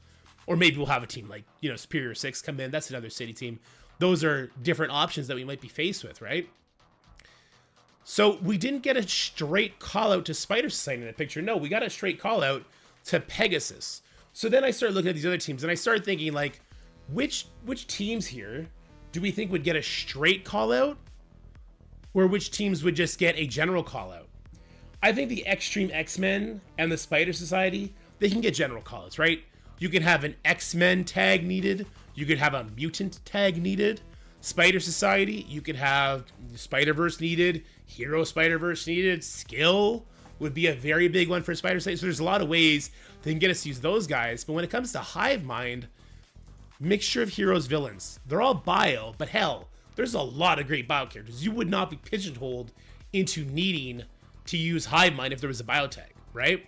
Or maybe we'll have a team like, you know, Superior 6 come in. That's another City team. Those are different options that we might be faced with, right? So we didn't get a straight call out to Spider Society in the picture. No, we got a straight call out to Pegasus. So then I started looking at these other teams and I started thinking, like, which teams here do we think would get a straight call out, or which teams would just get a general call out? I think the Extreme X-Men and the Spider Society, they can get general call outs, right? You can have an X-Men tag needed. You could have a mutant tag needed. Spider Society, you could have Spider-Verse needed. Hero Spider-Verse needed. Skill would be a very big one for Spider Society. So there's a lot of ways they can get us to use those guys. But when it comes to Hivemind, mixture of heroes, villains. They're all bio, but hell, there's a lot of great bio characters. You would not be pigeonholed into needing to use Hivemind if there was a bio tag, right?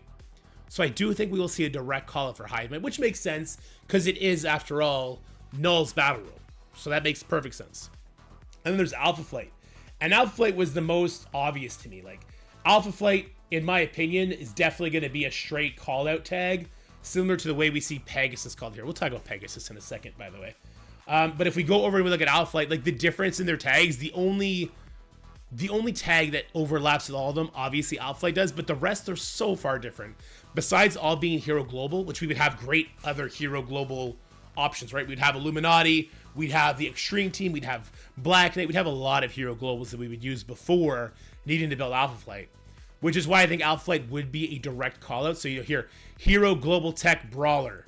So I do think we will see a direct call out for Hivemind, which makes sense because it is, after all, Null's battle room. So that makes perfect sense. And then there's Alpha Flight. And Alpha Flight was the most obvious to me. Like, Alpha Flight, in my opinion, is definitely going to be a straight call out tag, similar to the way we see Pegasus called here. We'll talk about Pegasus in a second, by the way. But if we go over and we look at Alpha Flight, like the difference in their tags, the only The only tag that overlaps with all of them, obviously Alpha Flight does, but the rest are so far different. Besides all being Hero Global, which we would have great other Hero Global options, right? We'd have Illuminati, we'd have the Extreme Team, we'd have Black Knight, we'd have a lot of Hero Globals that we would use before needing to build Alpha Flight, which is why I think Alpha Flight would be a direct call out. So you'll hear Hero Global Tech Brawler,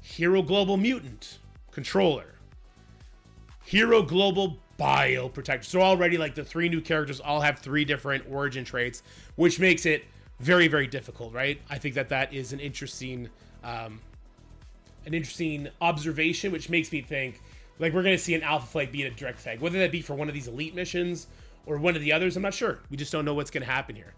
Hero Global Mutant Controller, Hero Global Bio Protector. So already like the 3 new characters all have 3 different origin traits, which makes it very, very difficult, right? I think that is an interesting observation, which makes me think like we're going to see an Alpha Flight be a direct tag, whether that be for one of these elite missions or one of the others. I'm not sure. We just don't know what's going to happen here.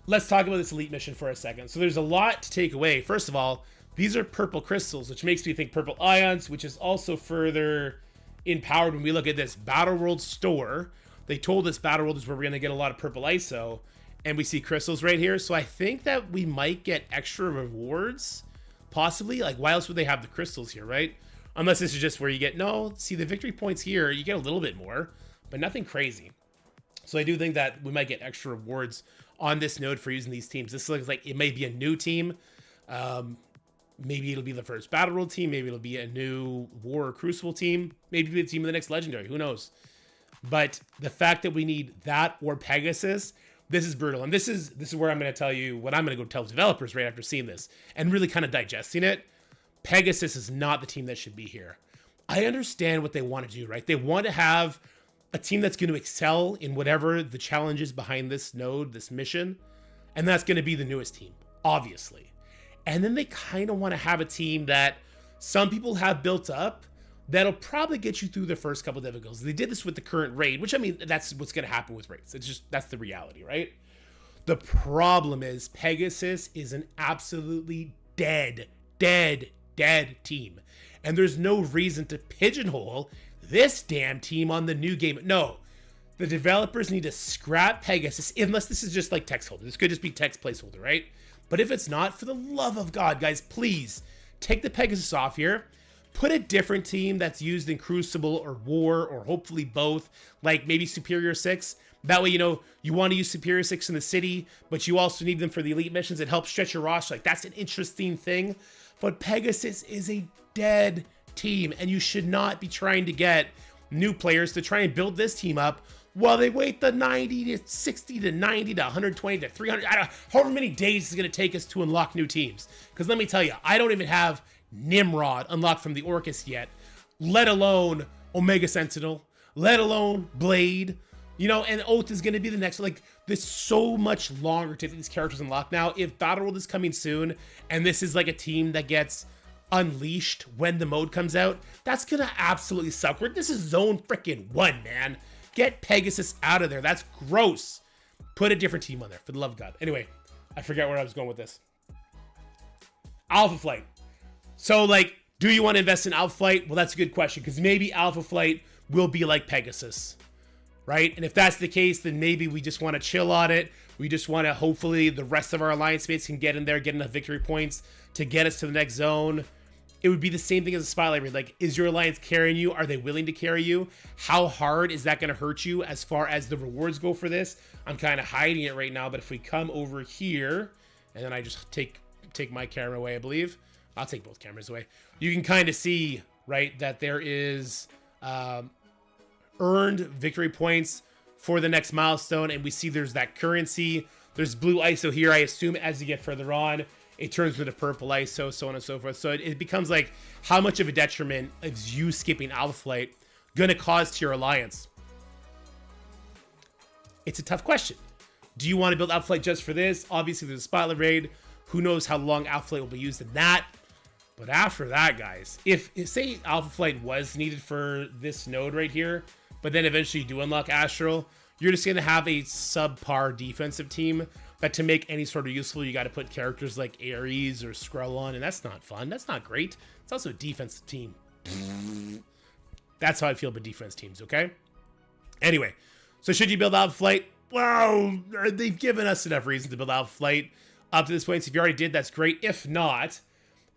Let's talk about this elite mission for a second. So there's a lot to take away. First of all, these are purple crystals, which makes me think purple ions, which is also further empowered when we look at this Battle World store. They told us Battle World is where we're going to get a lot of purple ISO, and we see crystals right here. So I think that we might get extra rewards, possibly. Like, why else would they have the crystals here, right? Unless this is just where you get, no, see the victory points here, you get a little bit more, but nothing crazy. So I do think that we might get extra rewards on this node for using these teams. This looks like it may be a new team. Maybe it'll be the first Battle World team. Maybe it'll be a new War or Crucible team. Maybe it'll be the team of the next Legendary. Who knows? But the fact that we need that or Pegasus, this is brutal. And this is where I'm going to tell you what I'm going to go tell developers right after seeing this and really kind of digesting it. Pegasus is not the team that should be here. I understand what they want to do, right? They want to have a team that's going to excel in whatever the challenge is behind this node, this mission. And that's going to be the newest team, obviously. And then they kind of want to have a team that some people have built up that'll probably get you through the first couple of difficulties. They did this with the current raid, which I mean, that's what's going to happen with raids. It's just, that's the reality, right? The problem is Pegasus is an absolutely dead team. And there's no reason to pigeonhole this damn team on the new game. No, the developers need to scrap Pegasus, unless this is just like text holder. This could just be text placeholder, right? But if it's not, for the love of God, guys, please take the Pegasus off here. Put a different team that's used in Crucible or War, or hopefully both, like maybe Superior 6. That way, you know, you want to use Superior 6 in the city, but you also need them for the elite missions. It helps stretch your roster. Like, that's an interesting thing. But Pegasus is a dead team, and you should not be trying to get new players to try and build this team up while they wait the 90 to 60 to 90 to 120 to 300, I don't know, however many days it's going to take us to unlock new teams. Because let me tell you, I don't even have Nimrod unlocked from the Orcus yet, let alone Omega Sentinel, let alone Blade, you know, and Oath is going to be the next. Like, there's so much longer to get these characters unlocked now. If Battle World is coming soon, and this is like a team that gets unleashed when the mode comes out, that's going to absolutely suck. This is Zone freaking 1, man. Get Pegasus out of there. That's gross. Put a different team on there, for the love of God. Anyway, I forgot where I was going with this. Alpha Flight. So, like, do you want to invest in Alpha Flight? Well, that's a good question, because maybe Alpha Flight will be like Pegasus, right? And if that's the case, then maybe we just want to chill on it. We just want to, hopefully, the rest of our alliance mates can get in there, get enough victory points to get us to the next zone. It would be the same thing as a spotlight raid. Like, is your alliance carrying you? Are they willing to carry you? How hard is that going to hurt you as far as the rewards go for this? I'm kind of hiding it right now, but if we come over here, and then I just take my camera away, I believe. I'll take both cameras away. You can kind of see, right, that there is earned victory points for the next milestone, and we see there's that currency. There's blue ISO here. I assume as you get further on, it turns into purple ISO, so on and so forth. So it becomes like, how much of a detriment is you skipping Alpha Flight going to cause to your alliance? It's a tough question. Do you want to build Alpha Flight just for this? Obviously, there's a spotlight raid. Who knows how long Alpha Flight will be used in that? But after that, guys, if say Alpha Flight was needed for this node right here, but then eventually you do unlock Astral, you're just going to have a subpar defensive team that to make any sort of useful, you got to put characters like Ares or Skrull on, and that's not fun. That's not great. It's also a defensive team. That's how I feel about defense teams, okay? Anyway, so should you build Alpha Flight? Well, they've given us enough reason to build Alpha Flight up to this point, so if you already did, that's great. If not,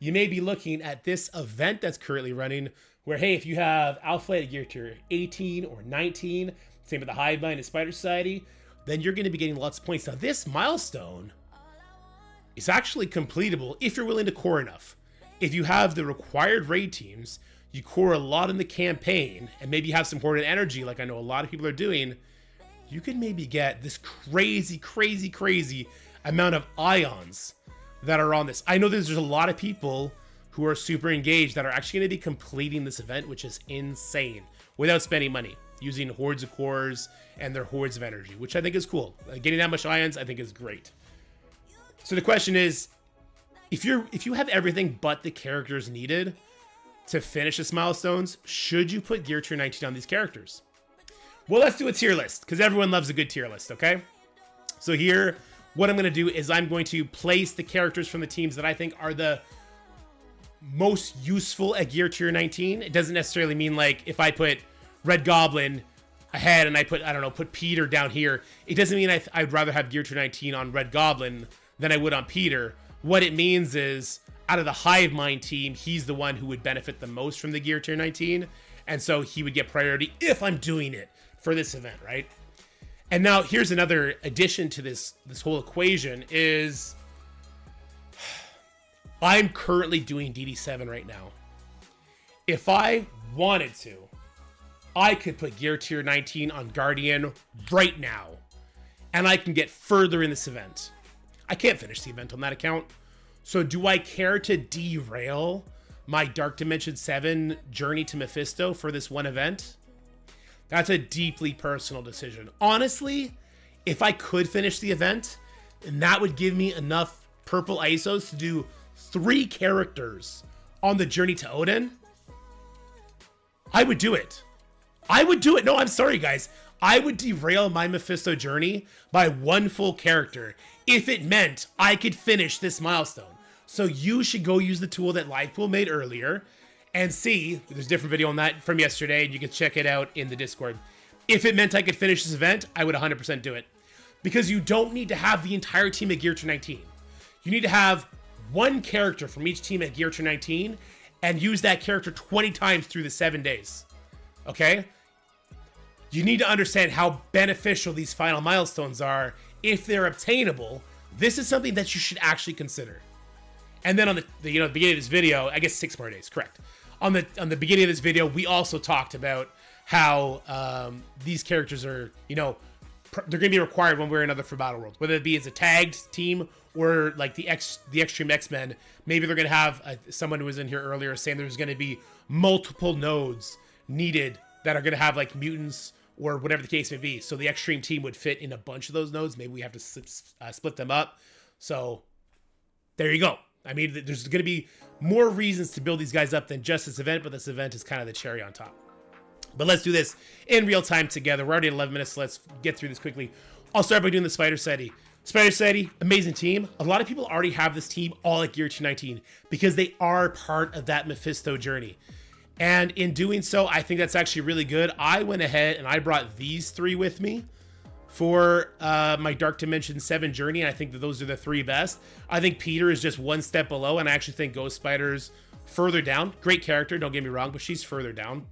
you may be looking at this event that's currently running where, hey, if you have Alpha Flight gear tier 18 or 19, same with the Hive Mind and Spider Society, then you're going to be getting lots of points. Now, this milestone is actually completable if you're willing to core enough. If you have the required raid teams, you core a lot in the campaign, and maybe you have some hoarded energy, like I know a lot of people are doing, you could maybe get this crazy, crazy, crazy amount of ions that are on this. I know there's a lot of people who are super engaged that are actually going to be completing this event, which is insane, without spending money, using hordes of cores and their hordes of energy, which I think is cool. Getting that much ions, I think is great. So the question is, if you have everything but the characters needed to finish this milestones, should you put gear tier 19 on these characters? Well, let's do a tier list, because everyone loves a good tier list, okay? So here, what I'm going to do is I'm going to place the characters from the teams that I think are the most useful at gear tier 19. It doesn't necessarily mean like if I put Red Goblin ahead and I put, I don't know, put Peter down here, it doesn't mean I'd rather have gear tier 19 on Red Goblin than I would on Peter. What it means is, out of the Hive Mind team, he's the one who would benefit the most from the gear tier 19, and so he would get priority if I'm doing it for this event, right? And now here's another addition to this whole equation is I'm currently doing DD7 right now. If I wanted to, I could put gear tier 19 on Guardian right now, and I can get further in this event. I can't finish the event on that account. So do I care to derail my Dark Dimension 7 journey to Mephisto for this one event? That's a deeply personal decision. Honestly, if I could finish the event, and that would give me enough purple ISOs to do 3 characters on the journey to Odin, I would do it. I would do it. No, I'm sorry, guys. I would derail my Mephisto journey by 1 full character if it meant I could finish this milestone. So you should go use the tool that Livepool made earlier and see. There's a different video on that from yesterday, and you can check it out in the Discord. If it meant I could finish this event, I would 100% do it. Because you don't need to have the entire team at Gear Tier 19. You need to have 1 character from each team at Gear Tier 19 and use that character 20 times through the 7 days. Okay? You need to understand how beneficial these final milestones are. If they're obtainable, this is something that you should actually consider. And then on the beginning of this video, I guess 6 more days, correct. On the beginning of this video, we also talked about how these characters are, they're going to be required one way or another for Battle World, whether it be as a tagged team or like the Extreme X-Men. Maybe they're going to have someone who was in here earlier saying there's going to be multiple nodes needed that are going to have like mutants or whatever the case may be. So the Extreme team would fit in a bunch of those nodes. Maybe we have to split them up. So there you go. I mean, there's going to be more reasons to build these guys up than just this event, but this event is kind of the cherry on top. But let's do this in real time together. We're already at 11 minutes, so let's get through this quickly. I'll start by doing the Spider Society. Spider Society, amazing team. A lot of people already have this team all at Gear 219 because they are part of that Mephisto journey. And in doing so, I think that's actually really good. I went ahead and I brought these 3 with me for my Dark Dimension 7 journey, and I think that those are the 3 best. I think Peter is just 1 step below, and I actually think Ghost Spider's further down. Great character, don't get me wrong, but she's further down.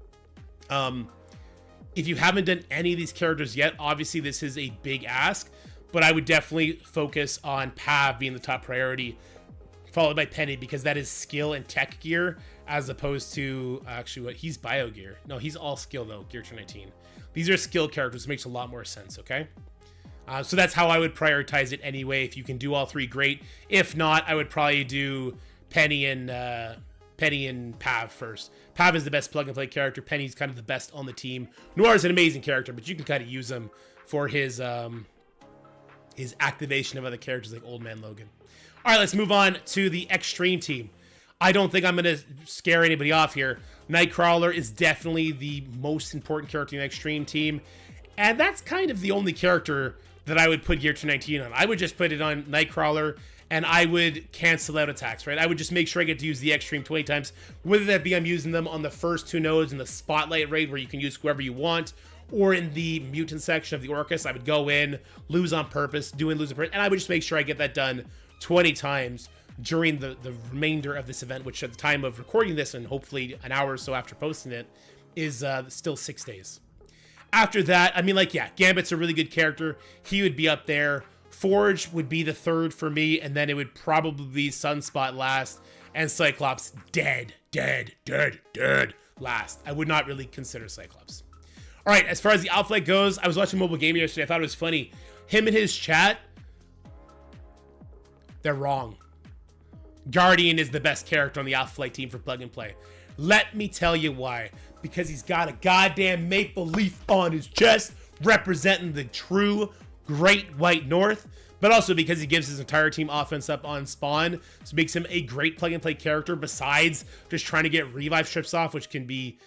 If you haven't done any of these characters yet, obviously this is a big ask, but I would definitely focus on Pav being the top priority, followed by Penny, because that is skill and tech gear, as opposed to, actually, what, he's bio gear. No, he's all skill, though, Gear 219. These are skill characters, makes a lot more sense, okay? So that's how I would prioritize it anyway. If you can do all 3, great. If not, I would probably do Penny and Pav first. Pav is the best plug-and-play character. Penny's kind of the best on the team. Noir is an amazing character, but you can kind of use him for his activation of other characters like Old Man Logan. All right, let's move on to the Extreme team. I don't think I'm going to scare anybody off here. Nightcrawler is definitely the most important character in the Extreme team. And that's kind of the only character that I would put Gear 219 on. I would just put it on Nightcrawler, and I would cancel out attacks, right? I would just make sure I get to use the Extreme 20 times. Whether that be I'm using them on the first 2 nodes in the Spotlight raid where you can use whoever you want, or in the mutant section of the Orcus, I would go in, lose on purpose, lose on purpose, and I would just make sure I get that done 20 times during the remainder of this event, which at the time of recording this, and hopefully an hour or so after posting it, is still 6 days. After that, I mean, like, yeah, Gambit's a really good character. He would be up there. Forge would be the third for me, and then it would probably be Sunspot last, and Cyclops dead last. I would not really consider Cyclops. All right, as far as the outflight goes, I was watching Mobile Gaming yesterday. I thought it was funny. Him and his chat, they're wrong. Guardian is the best character on the outflight team for plug and play. Let me tell you why. Because he's got a goddamn maple leaf on his chest representing the true Great White North, but also because he gives his entire team offense up on spawn, so makes him a great plug and play character besides just trying to get revive strips off, which can be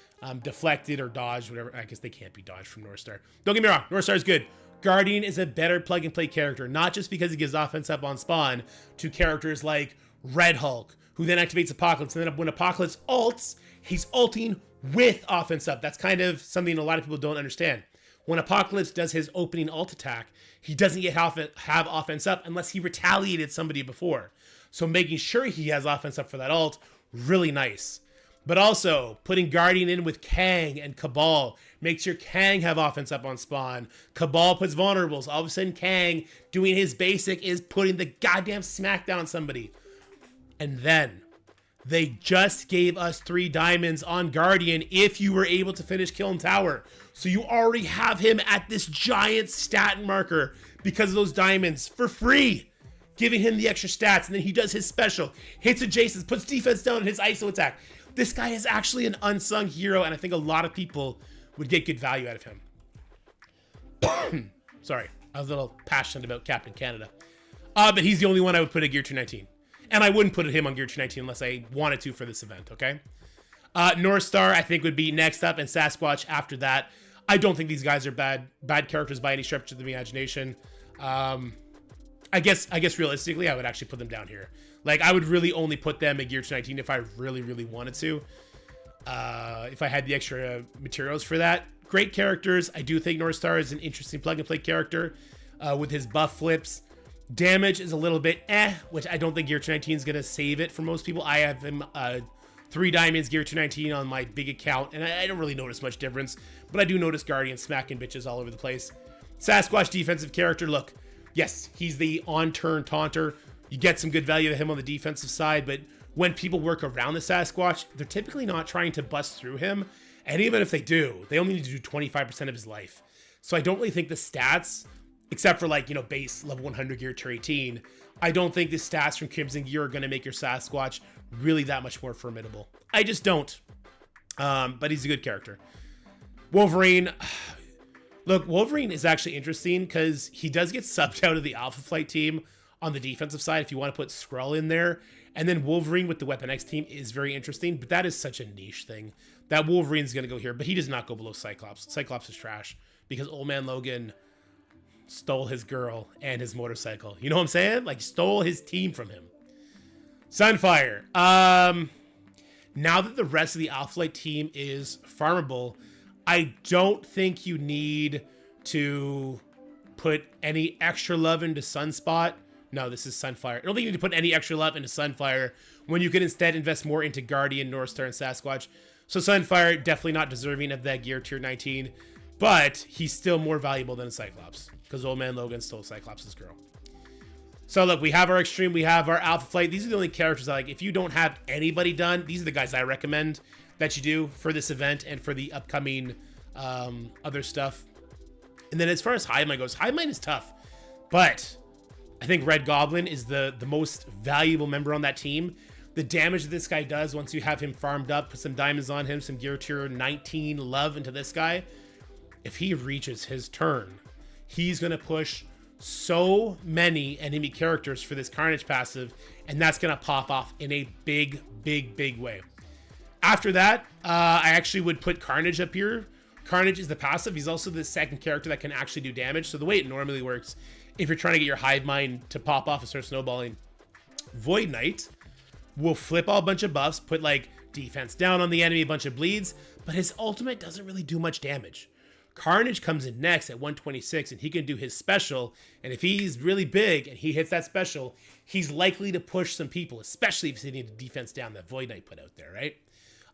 deflected or dodged, whatever. I guess they can't be dodged from Northstar. Don't get me wrong, Northstar is good. Guardian is a better plug and play character, not just because he gives offense up on spawn to characters like Red Hulk, who then activates Apocalypse, and then when Apocalypse ults, he's ulting with offense up. That's kind of something a lot of people don't understand. When Apocalypse does his opening ult attack, he doesn't yet have offense up unless he retaliated somebody before. So making sure he has offense up for that ult, really nice. But also, putting Guardian in with Kang and Cabal makes your Kang have offense up on spawn. Cabal puts vulnerables. All of a sudden, Kang, doing his basic, is putting the goddamn smackdown on somebody. And then, they just gave us 3 diamonds on Guardian if you were able to finish Kiln Tower. So you already have him at this giant stat marker because of those diamonds for free, giving him the extra stats. And then he does his special, hits adjacent, puts defense down in his ISO attack. This guy is actually an unsung hero, and I think a lot of people would get good value out of him. Sorry, I was a little passionate about Captain Canada. But he's the only one I would put at Gear 219. And I wouldn't put him on Gear 219 unless I wanted to for this event, okay? Northstar, I think, would be next up, and Sasquatch after that. I don't think these guys are bad characters by any stretch of the imagination. I guess realistically, I would actually put them down here. Like, I would really only put them at Gear 219 if I really wanted to. If I had the extra materials for that. Great characters. I do think Northstar is an interesting plug-and-play character with his buff flips. Damage is a little bit which I don't think Gear 219 is going to save it for most people. I have him 3 diamonds Gear 219 on my big account, and I don't really notice much difference, but I do notice Guardian smacking bitches all over the place. Sasquatch defensive character. Look, yes, he's the on-turn taunter. You get some good value to him on the defensive side, but when people work around the Sasquatch, they're typically not trying to bust through him, and even if they do, they only need to do 25% of his life. So I don't really think the stats, except for, like, you know, base level 100 Gear Tier 18, I don't think the stats from Crimson Gear are going to make your Sasquatch really that much more formidable. I just don't. But he's a good character. Wolverine. Look, Wolverine is actually interesting because he does get subbed out of the Alpha Flight team on the defensive side if you want to put Skrull in there. And then Wolverine with the Weapon X team is very interesting, but that is such a niche thing. That Wolverine's going to go here, but he does not go below Cyclops. Cyclops is trash because Old Man Logan stole his girl and his motorcycle. You know what I'm saying? Like, stole his team from him. Sunfire. Now that the rest of the Alpha Flight team is farmable, I don't think you need to put any extra love into Sunspot. No, this is Sunfire. I don't think you need to put any extra love into Sunfire when you can instead invest more into Guardian, Northstar, and Sasquatch. So Sunfire, definitely not deserving of that Gear Tier 19, but he's still more valuable than Cyclops because Old Man Logan stole Cyclops' girl. So look, we have our Extreme, we have our Alpha Flight. These are the only characters that, like, if you don't have anybody done, these are the guys I recommend that you do for this event and for the upcoming other stuff. And then as far as Hive Mind goes, Hive Mind is tough, but I think Red Goblin is the most valuable member on that team. The damage that this guy does once you have him farmed up, put some diamonds on him, some Gear Tier 19 love into this guy, if he reaches his turn, he's going to push so many enemy characters for this Carnage passive, and that's going to pop off in a big way. After that, I actually would put Carnage up here. Carnage is the passive. He's also the second character that can actually do damage. So the way it normally works, if you're trying to get your Hive Mind to pop off and start snowballing, Void Knight will flip all a bunch of buffs, put like defense down on the enemy, a bunch of bleeds, but his ultimate doesn't really do much damage. Carnage comes in next at 126, and he can do his special, and if he's really big and he hits that special, he's likely to push some people, especially if he's hitting the defense down that Void Knight put out there, right?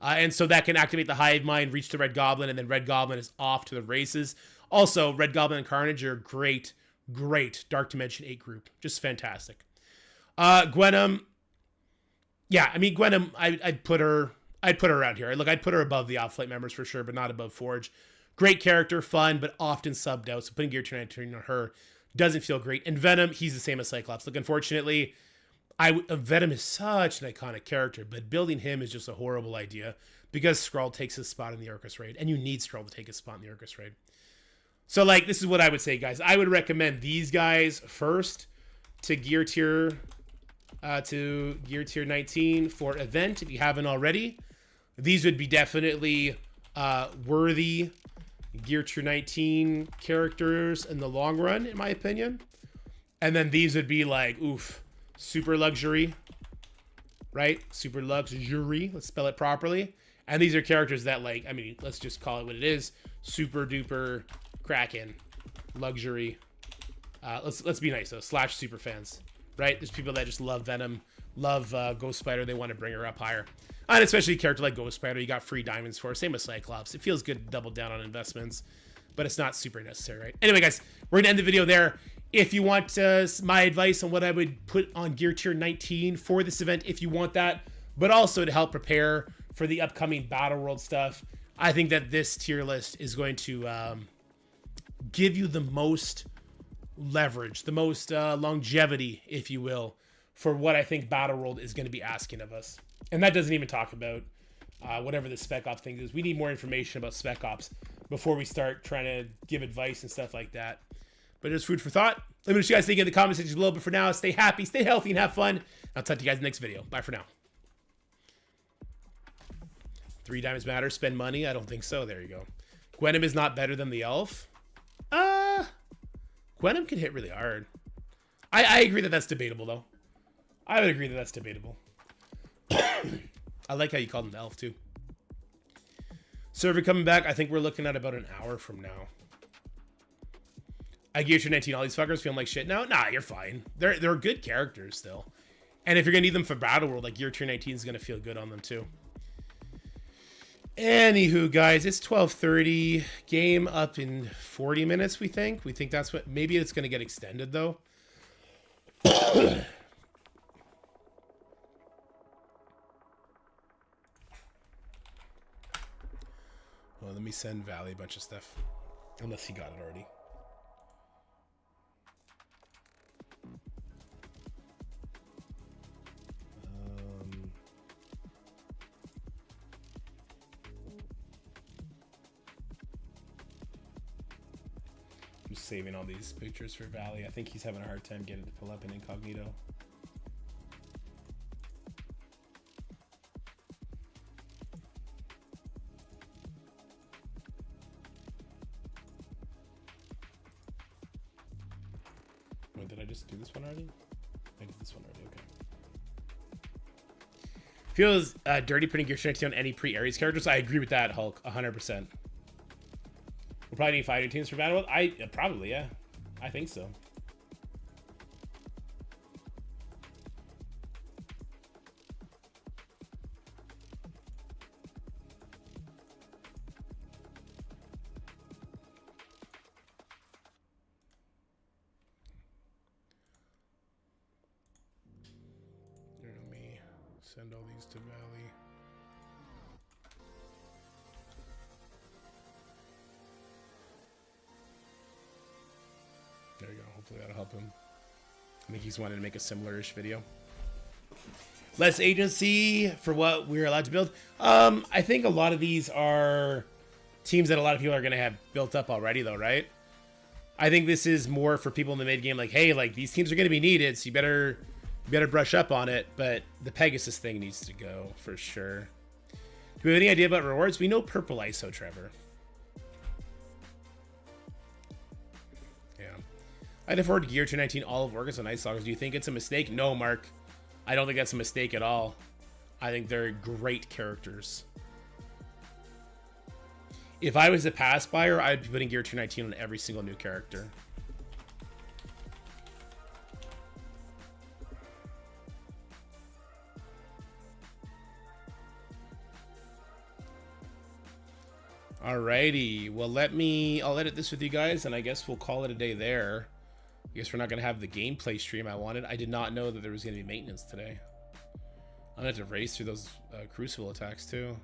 And so that can activate the Hive Mind, reach the Red Goblin, and then Red Goblin is off to the races. Also, Red Goblin and Carnage are great, great Dark Dimension 8 group. Just fantastic. Gwenum. Yeah, I mean, Gwenum, I'd put her around here. Look, I'd put her above the Outflight members for sure, but not above Forge. Great character, fun, but often subbed out. So putting Gear Tier 19 on her doesn't feel great. And Venom, he's the same as Cyclops. Look, unfortunately, Venom is such an iconic character, but building him is just a horrible idea because Skrull takes his spot in the Orcus raid, and you need Skrull to take his spot in the Orcus raid. So, like, this is what I would say, guys. I would recommend these guys first to Gear Tier 19 for event if you haven't already. These would be definitely worthy Gear Tier 19 characters in the long run, in my opinion. And then these would be like, oof, super luxury, right? Super luxury. Let's spell it properly. And these are characters that, like, I mean, let's just call it what it is. Super duper Kraken luxury. Let's be nice though. / super fans, right? There's people that just love Venom, love Ghost Spider. They want to bring her up higher. And especially a character like Ghost Spider, you got free diamonds for. Same with Cyclops. It feels good to double down on investments, but it's not super necessary, right? Anyway, guys, we're going to end the video there. If you want my advice on what I would put on Gear Tier 19 for this event, if you want that, but also to help prepare for the upcoming Battle World stuff, I think that this tier list is going to give you the most leverage, the most longevity, if you will, for what I think Battle World is going to be asking of us. And that doesn't even talk about whatever the Spec Ops thing is. We need more information about Spec Ops before we start trying to give advice and stuff like that. But it's food for thought. Let me know what you guys think in the comment section below. But for now, stay happy, stay healthy, and have fun. I'll talk to you guys in the next video. Bye for now. 3 diamonds matter. Spend money. I don't think so. There you go. Gwenum is not better than the elf. Gwenum can hit really hard. I agree that that's debatable, though. I would agree that that's debatable. I like how you called him the elf, too. Server coming back. I think we're looking at about an hour from now. I Gear Tier 19. All these fuckers feeling like shit now? Nah, you're fine. They're good characters still. And if you're going to need them for Battle World, like Gear Tier 19 is going to feel good on them, too. Anywho, guys, it's 12:30. Game up in 40 minutes, we think. We think that's what... Maybe it's going to get extended, though. Well, let me send Valley a bunch of stuff. Unless he got it already. I'm saving all these pictures for Valley. I think he's having a hard time getting it to pull up in incognito. Wait, did I just do this one already? I did this one already, okay. Feels dirty putting Gear 19 on any pre-Ares characters. I agree with that, Hulk, 100%. We'll probably need fighting teams for Battle World. Probably, yeah. I think so. Here, let me send all these to Valley. There you go. Hopefully that'll help him. I think he's wanted to make a similar-ish video. Less agency for what we're allowed to build. I think a lot of these are teams that a lot of people are going to have built up already, though, right? I think this is more for people in the mid game, like, hey, like these teams are going to be needed, so you better brush up on it. But the Pegasus thing needs to go for sure. Do we have any idea about rewards? We know Purple ISO, Trevor. I'd afford Gear 219 all of Orcus and Ice Loggers. Do you think it's a mistake? No, Mark. I don't think that's a mistake at all. I think they're great characters. If I was a pass buyer, I'd be putting Gear 219 on every single new character. Alrighty, well I'll edit this with you guys, and I guess we'll call it a day there. I guess we're not gonna have the gameplay stream I wanted. I did not know that there was gonna be maintenance today. I'm gonna have to race through those Crucible attacks too.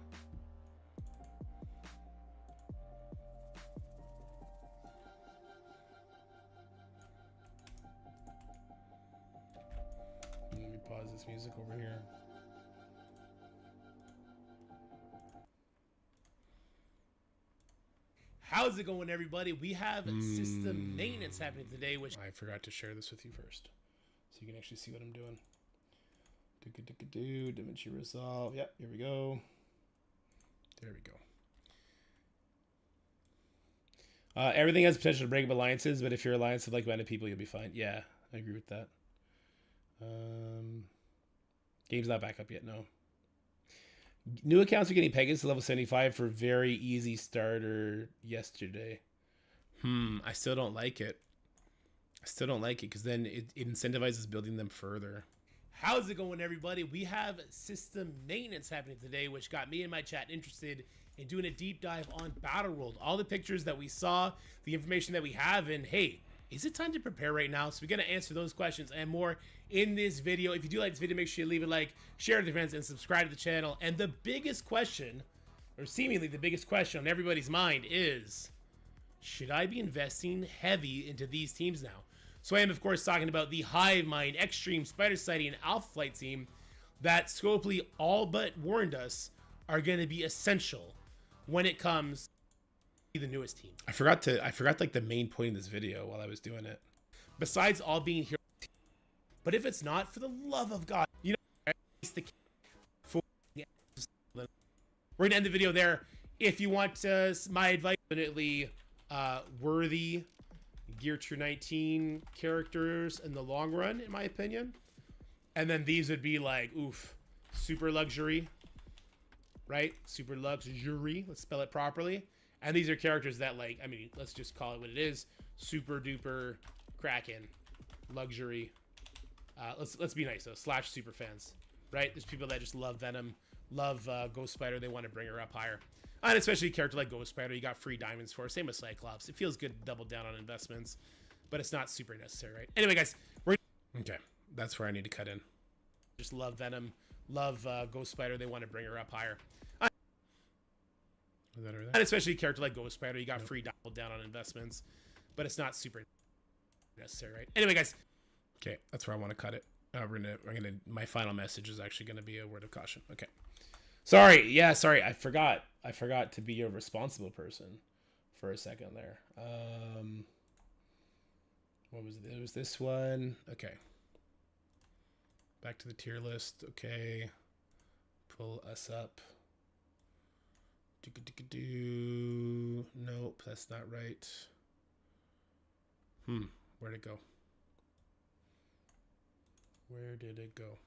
Let me pause this music over here. How's it going, everybody? We have system maintenance happening today, which I forgot to share this with you first, so you can actually see what I'm doing. DaVinci Resolve. Yep, here we go. There we go. Everything has potential to break up alliances, but if you're alliance of like-minded people, you'll be fine. Yeah, I agree with that. Game's not back up yet, no. New accounts are getting Pegasus to level 75 for very easy starter yesterday. I still don't like it. I still don't like it because then it incentivizes building them further. How's it going, everybody? We have system maintenance happening today, which got me and my chat interested in doing a deep dive on Battleworld. All the pictures that we saw, the information that we have, and hey, is it time to prepare right now? So we're going to answer those questions and more in this video. If you do like this video, make sure you leave a like, share it with your friends, and subscribe to the channel. And the biggest question, or seemingly the biggest question on everybody's mind is, should I be investing heavy into these teams now? So I am, of course, talking about the Hive Mind, Extreme, Spider Society, and Alpha Flight team that Scopely all but warned us are going to be essential when it comes to the newest team. I forgot like the main point of this video while I was doing it. Besides all being here, but if it's not, for the love of God, you know, we're gonna end the video there. If you want my advice, definitely worthy Gear True 19 characters in the long run, in my opinion. And then these would be like, oof, super luxury, right? Super luxury. Let's spell it properly. And these are characters that, like, I mean, let's just call it what it is. Super duper Kraken luxury. Let's be nice though. Slash super fans, right? There's people that just love Venom, love Ghost Spider. They want to bring her up higher. And especially a character like Ghost Spider, you got free diamonds for. Same with Cyclops. It feels good to double down on investments, but it's not super necessary, right? Anyway, guys, okay. That's where I need to cut in. Just love Venom, love Ghost Spider. They want to bring her up higher. And especially a character like Ghost Spider, you got free double down on investments, but it's not super necessary, right? Anyway, guys. Okay, that's where I want to cut it. My final message is actually gonna be a word of caution. Okay. Sorry. Yeah, sorry. I forgot to be a responsible person for a second there. What was it? It was this one. Okay. Back to the tier list. Okay. Pull us up. Nope, that's not right. Where'd it go? Where did it go?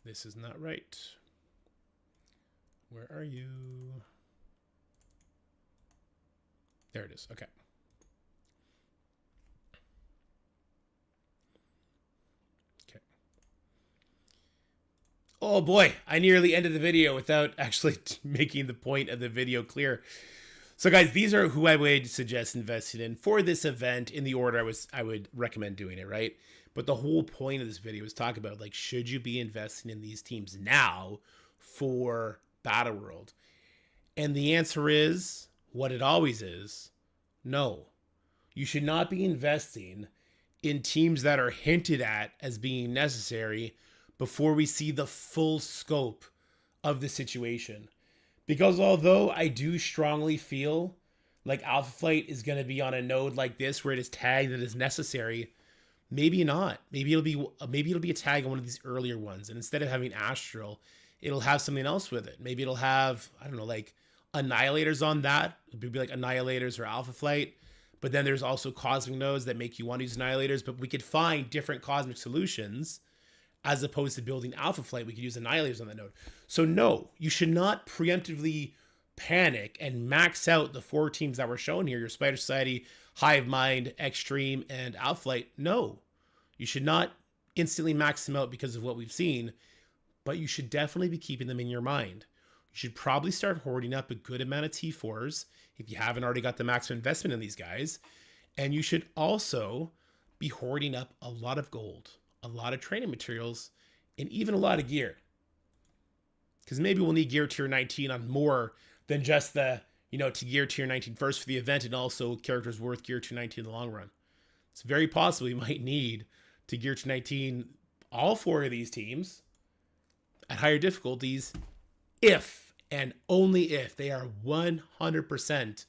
This is not right. Where are you? There it is. Okay. Okay. Oh boy, I nearly ended the video without actually making the point of the video clear. So guys, these are who I would suggest investing in for this event in the order I would recommend doing it, right? But the whole point of this video is talk about, like, should you be investing in these teams now for Battleworld? And the answer is, what it always is, no. You should not be investing in teams that are hinted at as being necessary before we see the full scope of the situation. Because although I do strongly feel like Alpha Flight is going to be on a node like this where it is tagged that is necessary, maybe not. Maybe it'll be a tag on one of these earlier ones, and instead of having Astral, it'll have something else with it. Maybe it'll have, I don't know, like Annihilators on that. It'd be like Annihilators or Alpha Flight. But then there's also cosmic nodes that make you want to use Annihilators, but we could find different cosmic solutions. As opposed to building Alpha Flight, we could use Annihilators on that node. So no, you should not preemptively panic and max out the 4 teams that were shown here, your Spider Society, Hive Mind, Extreme, and Alpha Flight. No, you should not instantly max them out because of what we've seen. but you should definitely be keeping them in your mind. You should probably start hoarding up a good amount of T4s if you haven't already got the maximum investment in these guys. And you should also be hoarding up a lot of gold, a lot of training materials, and even a lot of gear. Because maybe we'll need gear tier 19 on more than just the, to gear tier 19 first for the event and also characters worth gear tier 19 in the long run. It's very possible you might need to gear tier 19 all 4 of these teams at higher difficulties if and only if they are 100%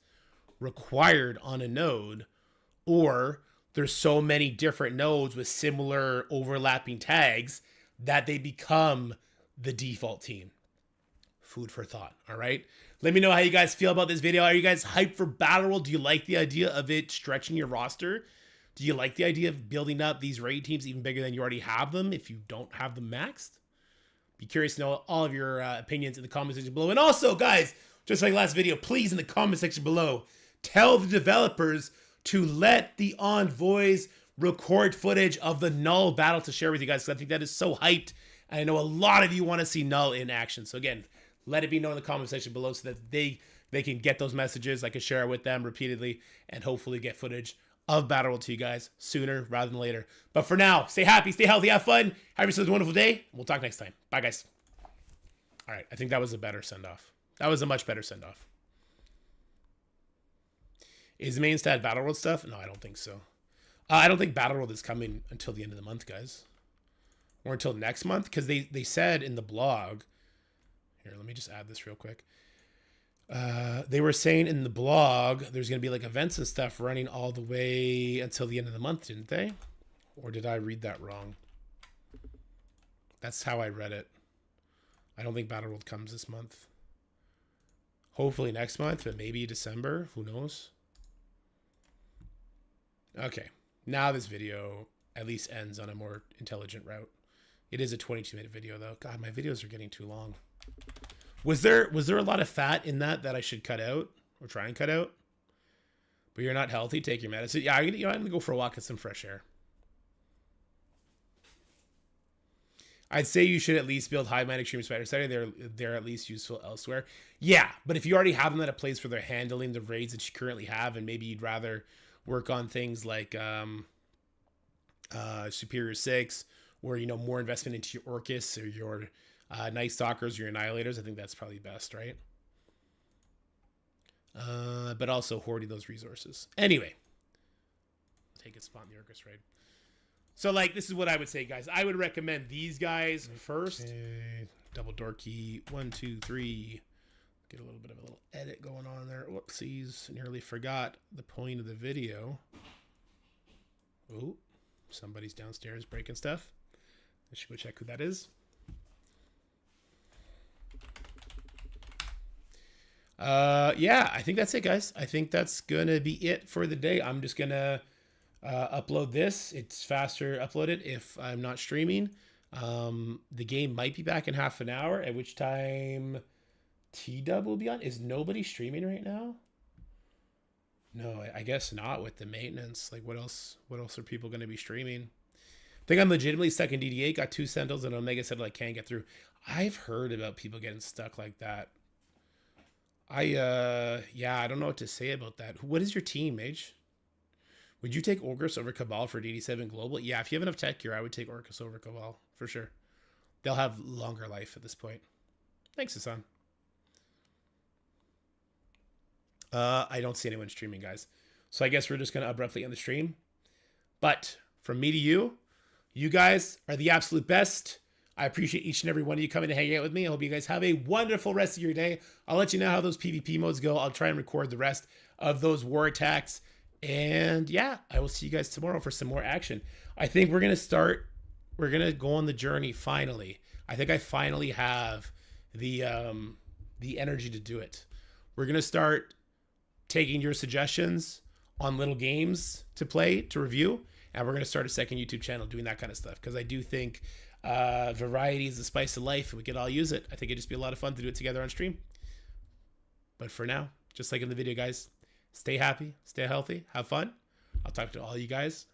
required on a node, or there's so many different nodes with similar overlapping tags that they become the default team. Food for thought, all right? Let me know how you guys feel about this video. Are you guys hyped for Battle Royale? Do you like the idea of it stretching your roster? Do you like the idea of building up these raid teams even bigger than you already have them if you don't have them maxed? Be curious to know all of your opinions in the comment section below. And also, guys, just like last video, please in the comment section below, tell the developers to let the envoys record footage of the Null battle to share with you guys, because I think that is so hyped. And I know a lot of you want to see Null in action. So again, let it be known in the comment section below so that they can get those messages. I can share it with them repeatedly and hopefully get footage of Battle Royale to you guys sooner rather than later. But for now, stay happy, stay healthy, have fun. Have yourselves a wonderful day. We'll talk next time. Bye, guys. All right, I think that was a better send-off. That was a much better send-off. Is main stat Battle Royale stuff? No, I don't think so. I don't think Battle Royale is coming until the end of the month, guys. Or until next month, because they said in the blog... Here, let me just add this real quick. They were saying in the blog there's going to be like events and stuff running all the way until the end of the month, didn't they? Or did I read that wrong? That's how I read it. I don't think Battle Royale comes this month. Hopefully next month, but maybe December. Who knows? Okay. Now this video at least ends on a more intelligent route. It is a 22-minute video, though. God, my videos are getting too long. Was there a lot of fat in that I should cut out or try and cut out? But you're not healthy. Take your medicine. Yeah, I'm gonna go for a walk, get some fresh air. I'd say you should at least build Hive Mind Extreme Spider Study. They're at least useful elsewhere. Yeah, but if you already have them at a place where they're handling the raids that you currently have, and maybe you'd rather work on things like Superior 6, or more investment into your Orcus or your Night Stalkers or your Annihilators, I think that's probably best, right? But also hoarding those resources. Anyway, take a spot in the Orcus raid. So, this is what I would say, guys. I would recommend these guys first. Okay. Double door key. 1, 2, 3. Get a little bit of a little edit going on there. Whoopsies. Nearly forgot the point of the video. Oh, somebody's downstairs breaking stuff. I should go check who that is. Yeah, I think that's it, guys. I think that's gonna be it for the day. I'm just gonna upload this. It's faster uploaded if I'm not streaming. The game might be back in half an hour, at which time T-Dub will be on. Is nobody streaming right now? No, I guess not with the maintenance. What else are people going to be streaming? I think I'm legitimately stuck in DD8, got 2 Sentinels, and Omega said can't get through. I've heard about people getting stuck like that. Yeah, I don't know what to say about that. What is your team, Mage? Would you take Orcus over Cabal for DD7 Global? Yeah, if you have enough tech gear, I would take Orcus over Cabal, for sure. They'll have longer life at this point. Thanks, Hassan. I don't see anyone streaming, guys. So I guess we're just going to abruptly end the stream. But from me to you, you guys are the absolute best. I appreciate each and every one of you coming to hang out with me. I hope you guys have a wonderful rest of your day. I'll let you know how those PvP modes go. I'll try and record the rest of those war attacks. And yeah, I will see you guys tomorrow for some more action. I think we're going to go on the journey finally. I think I finally have the energy to do it. We're going to start taking your suggestions on little games to play, to review. And we're going to start a second YouTube channel doing that kind of stuff. Because I do think variety is the spice of life, and we could all use it. I think it'd just be a lot of fun to do it together on stream. But for now, just like in the video, guys, stay happy, stay healthy, have fun. I'll talk to all you guys